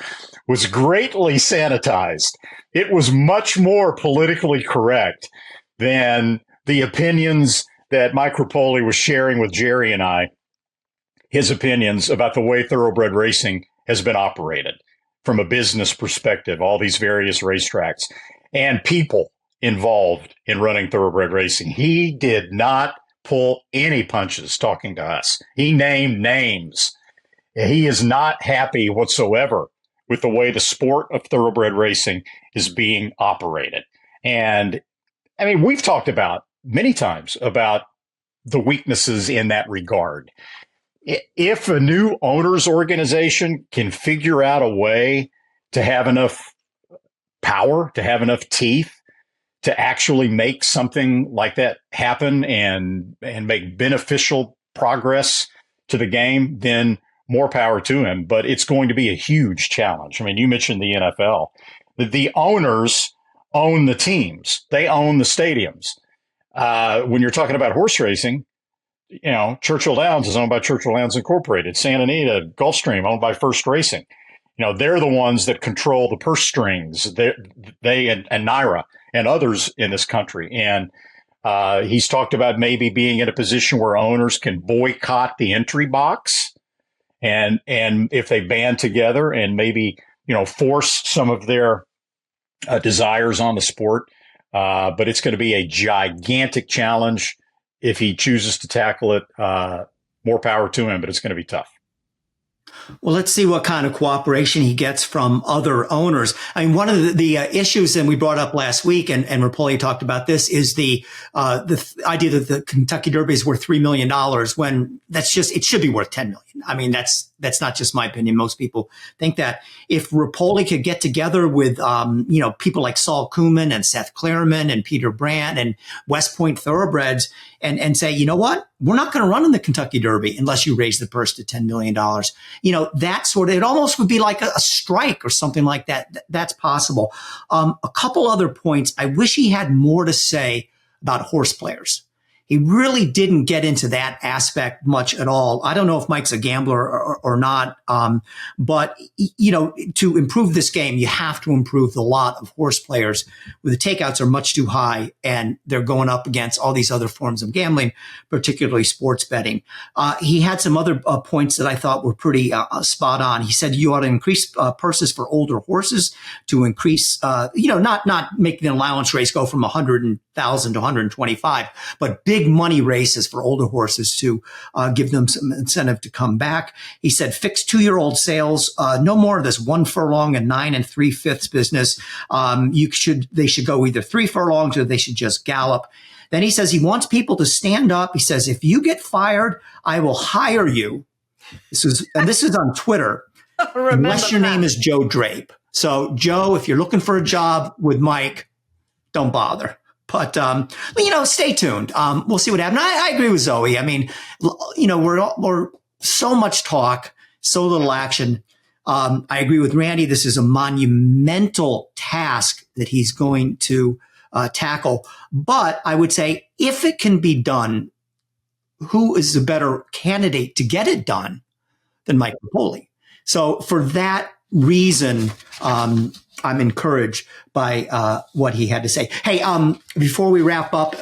was greatly sanitized. It was much more politically correct than the opinions that Mike Repole was sharing with Jerry and I, his opinions about the way thoroughbred racing has been operated from a business perspective, all these various racetracks and people involved in running thoroughbred racing. He did not pull any punches talking to us. He named names. He is not happy whatsoever with the way the sport of thoroughbred racing is being operated. And we've talked about many times about the weaknesses in that regard. If a new owners organization can figure out a way to have enough power, to have enough teeth, to actually make something like that happen and make beneficial progress to the game, then more power to him. But it's going to be a huge challenge. You mentioned the NFL. The owners own the teams. They own the stadiums. When you're talking about horse racing, Churchill Downs is owned by Churchill Downs Incorporated. Santa Anita, Gulfstream, owned by First Racing. They're the ones that control the purse strings. They and NYRA and others in this country. And he's talked about maybe being in a position where owners can boycott the entry box, and if they band together and maybe force some of their desires on the sport. But it's going to be a gigantic challenge. If he chooses to tackle it, more power to him, but it's going to be tough. Well, let's see what kind of cooperation he gets from other owners. One of the issues that we brought up last week, and Repole talked about this, is the idea that the Kentucky Derby is worth $3 million when it should be worth $10 million. That's not just my opinion. Most people think that. If Repole could get together with, people like Saul Kuhlman and Seth Klarman and Peter Brandt and West Point Thoroughbreds and say, you know what? We're not going to run in the Kentucky Derby unless you raise the purse to $10 million. That sort of, it almost would be like a strike or something like that. That's possible. A couple other points. I wish he had more to say about horse players. He really didn't get into that aspect much at all. I don't know if Mike's a gambler or not. But to improve this game, you have to improve the lot of horse players where the takeouts are much too high and they're going up against all these other forms of gambling, particularly sports betting. He had some other points that I thought were pretty spot on. He said you ought to increase purses for older horses to increase, not making the allowance race go from 100,000 to 125, but big money races for older horses to give them some incentive to come back. He said fix 2-year-old sales, no more of this 1 furlong and 9 3/5 business. They should go either 3 furlongs or they should just gallop. Then he says he wants people to stand up. He says, if you get fired, I will hire you. This is on Twitter, unless your name is Joe Drape. So Joe, if you're looking for a job with Mike, don't bother. But, stay tuned. We'll see what happens. I agree with Zoe. We're so much talk, so little action. I agree with Randy. This is a monumental task that he's going to tackle. But I would say if it can be done, who is the better candidate to get it done than Mike Repole? So for that reason, I'm encouraged by what he had to say. Hey, before we wrap up,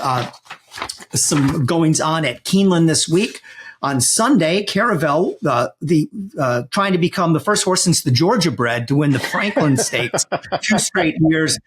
some goings on at Keeneland this week. On Sunday, Caravel, trying to become the first horse since the Georgia bred to win the Franklin Stakes 2 straight years,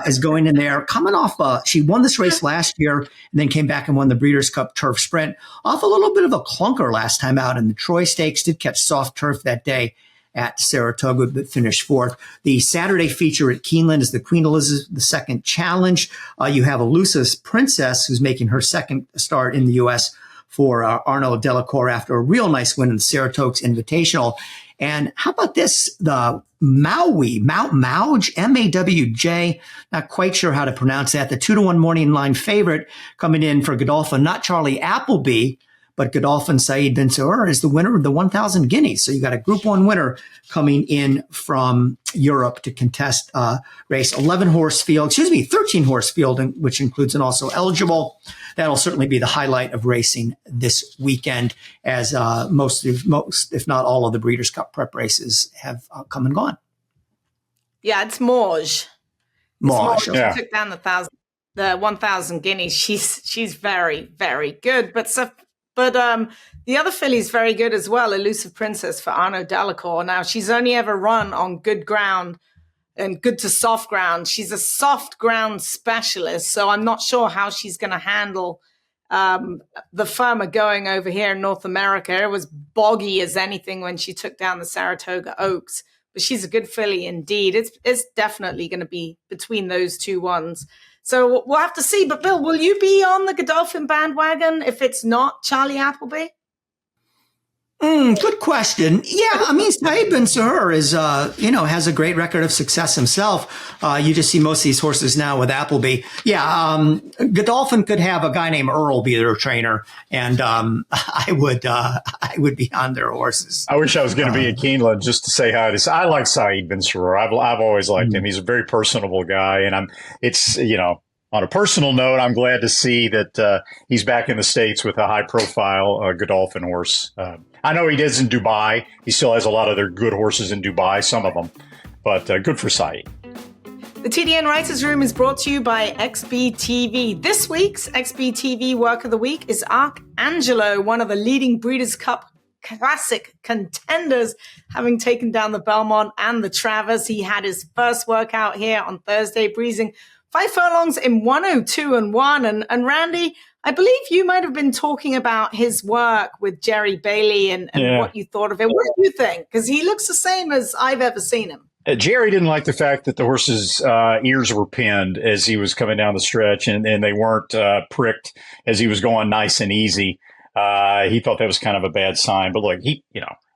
is going in there. Coming off, she won this race last year and then came back and won the Breeders' Cup Turf Sprint. Off a little bit of a clunker last time out in the Troy Stakes. Did catch soft turf that day at Saratoga, but finished 4th. The Saturday feature at Keeneland is the Queen Elizabeth II Challenge. You have Elusive Princess, who's making her second start in the U.S., for Arnaud Delacour after a real nice win in the Saratoga Invitational. And how about this? The Mount Mauj, M-A-W-J, not quite sure how to pronounce that. The 2-1 morning line favorite coming in for Godolphin, not Charlie Appleby, but Godolphin Saeed Bin Suur is the winner of the 1,000 guineas. So you got a Group 1 winner coming in from Europe to contest race. 13 horse field, which includes an also eligible. That'll certainly be the highlight of racing this weekend, as most, if not all, of the Breeders' Cup prep races have come and gone. Yeah, it's Mauj. Mauj. Yeah. She took down the 1,000 guineas. She's very, very good. But the other filly's very good as well, Elusive Princess for Arnaud Delacour. Now, she's only ever run on good ground and good to soft ground. She's a soft ground specialist, so I'm not sure how she's going to handle the firmer going over here in North America. It was boggy as anything when she took down the Saratoga Oaks, but she's a good filly indeed. It's definitely going to be between those two ones. So we'll have to see. But Bill, will you be on the Godolphin bandwagon if it's not Charlie Appleby? Good question. Yeah, I mean, Saeed Bin Suur is, has a great record of success himself. You just see most of these horses now with Appleby. Yeah, Godolphin could have a guy named Earl be their trainer, and I would be on their horses. I wish I was going to be at Keeneland just to say hi to. I like Saeed Bin Suur. I've always liked him. He's a very personable guy, and on a personal note, I'm glad to see that he's back in the States with a high-profile Godolphin horse. I know he is in Dubai. He still has a lot of their good horses in Dubai, some of them. But good for Saeed. The TDN Writers Room is brought to you by XBTV. This week's XBTV Work of the Week is Arcangelo, one of the leading Breeders' Cup Classic contenders, having taken down the Belmont and the Travers. He had his first workout here on Thursday, breezing 5 furlongs in 102.1. And Randy, I believe you might have been talking about his work with Jerry Bailey and what you thought of him. What do you think? Because he looks the same as I've ever seen him. Jerry didn't like the fact that the horse's ears were pinned as he was coming down the stretch, and they weren't pricked as he was going nice and easy. He thought that was kind of a bad sign. But look,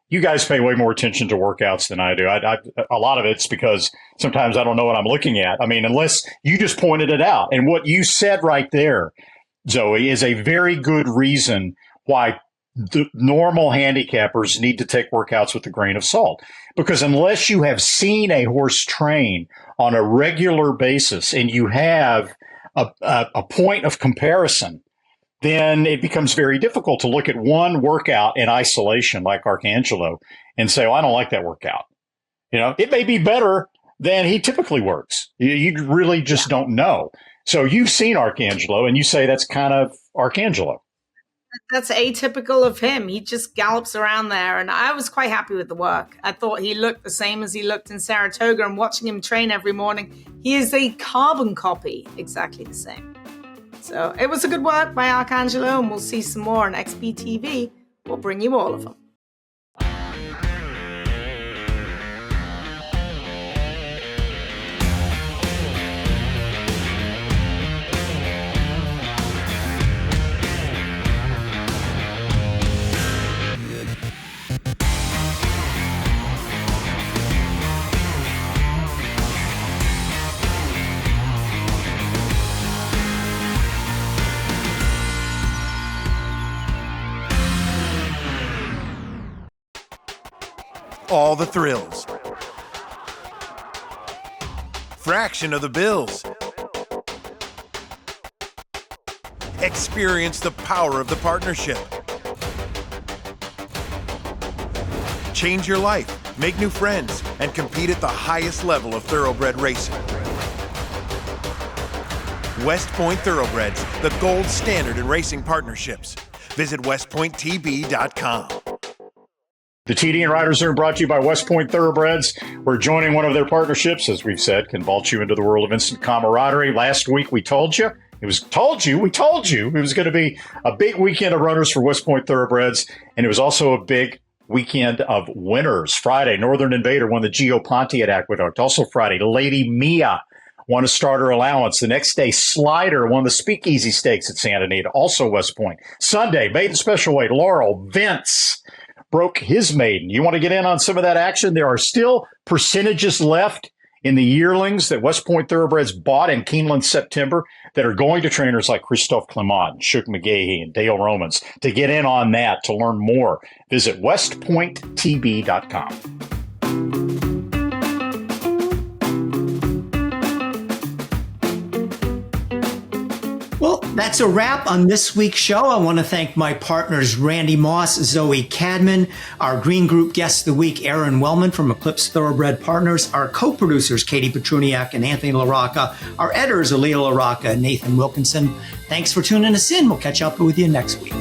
you guys pay way more attention to workouts than I do. A lot of it's because sometimes I don't know what I'm looking at. I mean, unless you just pointed it out. And what you said right there, Zoe, is a very good reason why the normal handicappers need to take workouts with a grain of salt. Because unless you have seen a horse train on a regular basis and you have a point of comparison, then it becomes very difficult to look at one workout in isolation like Arcangelo and say, I don't like that workout. It may be better than he typically works. You really just don't know. So you've seen Arcangelo and you say that's kind of Arcangelo. That's atypical of him. He just gallops around there. And I was quite happy with the work. I thought he looked the same as he looked in Saratoga, and watching him train every morning, he is a carbon copy, exactly the same. So it was a good work by Arcangelo, and we'll see some more on XBTV. We'll bring you all of them. all the thrills. Fraction of the bills. Experience the power of the partnership. Change your life, make new friends, and compete at the highest level of thoroughbred racing. West Point Thoroughbreds, the gold standard in racing partnerships. Visit westpointtb.com. The TDN Riders Room brought to you by West Point Thoroughbreds. We're joining one of their partnerships, as we've said, can vault you into the world of instant camaraderie. Last week we told you it was going to be a big weekend of runners for West Point Thoroughbreds, and it was also a big weekend of winners. Friday, Northern Invader won the Gio Ponte at Aqueduct. Also Friday, Lady Mia won a starter allowance. The next day, Slider won the Speakeasy Stakes at Santa Anita, also West Point. Sunday, maiden special weight, Laurel Vince broke his maiden. You want to get in on some of that action? There are still percentages left in the yearlings that West Point Thoroughbreds bought in Keeneland September that are going to trainers like Christophe Clement, Shook McGahee, and Dale Romans. To get in on that, to learn more, visit westpointtb.com. Well, that's a wrap on this week's show. I want to thank my partners, Randy Moss, Zoe Cadman, our Green Group guest of the week, Aron Wellman from Eclipse Thoroughbred Partners, our co-producers, Katie Petruniak and Anthony LaRocca, our editors, Aaliyah LaRocca and Nathan Wilkinson. Thanks for tuning us in. We'll catch up with you next week.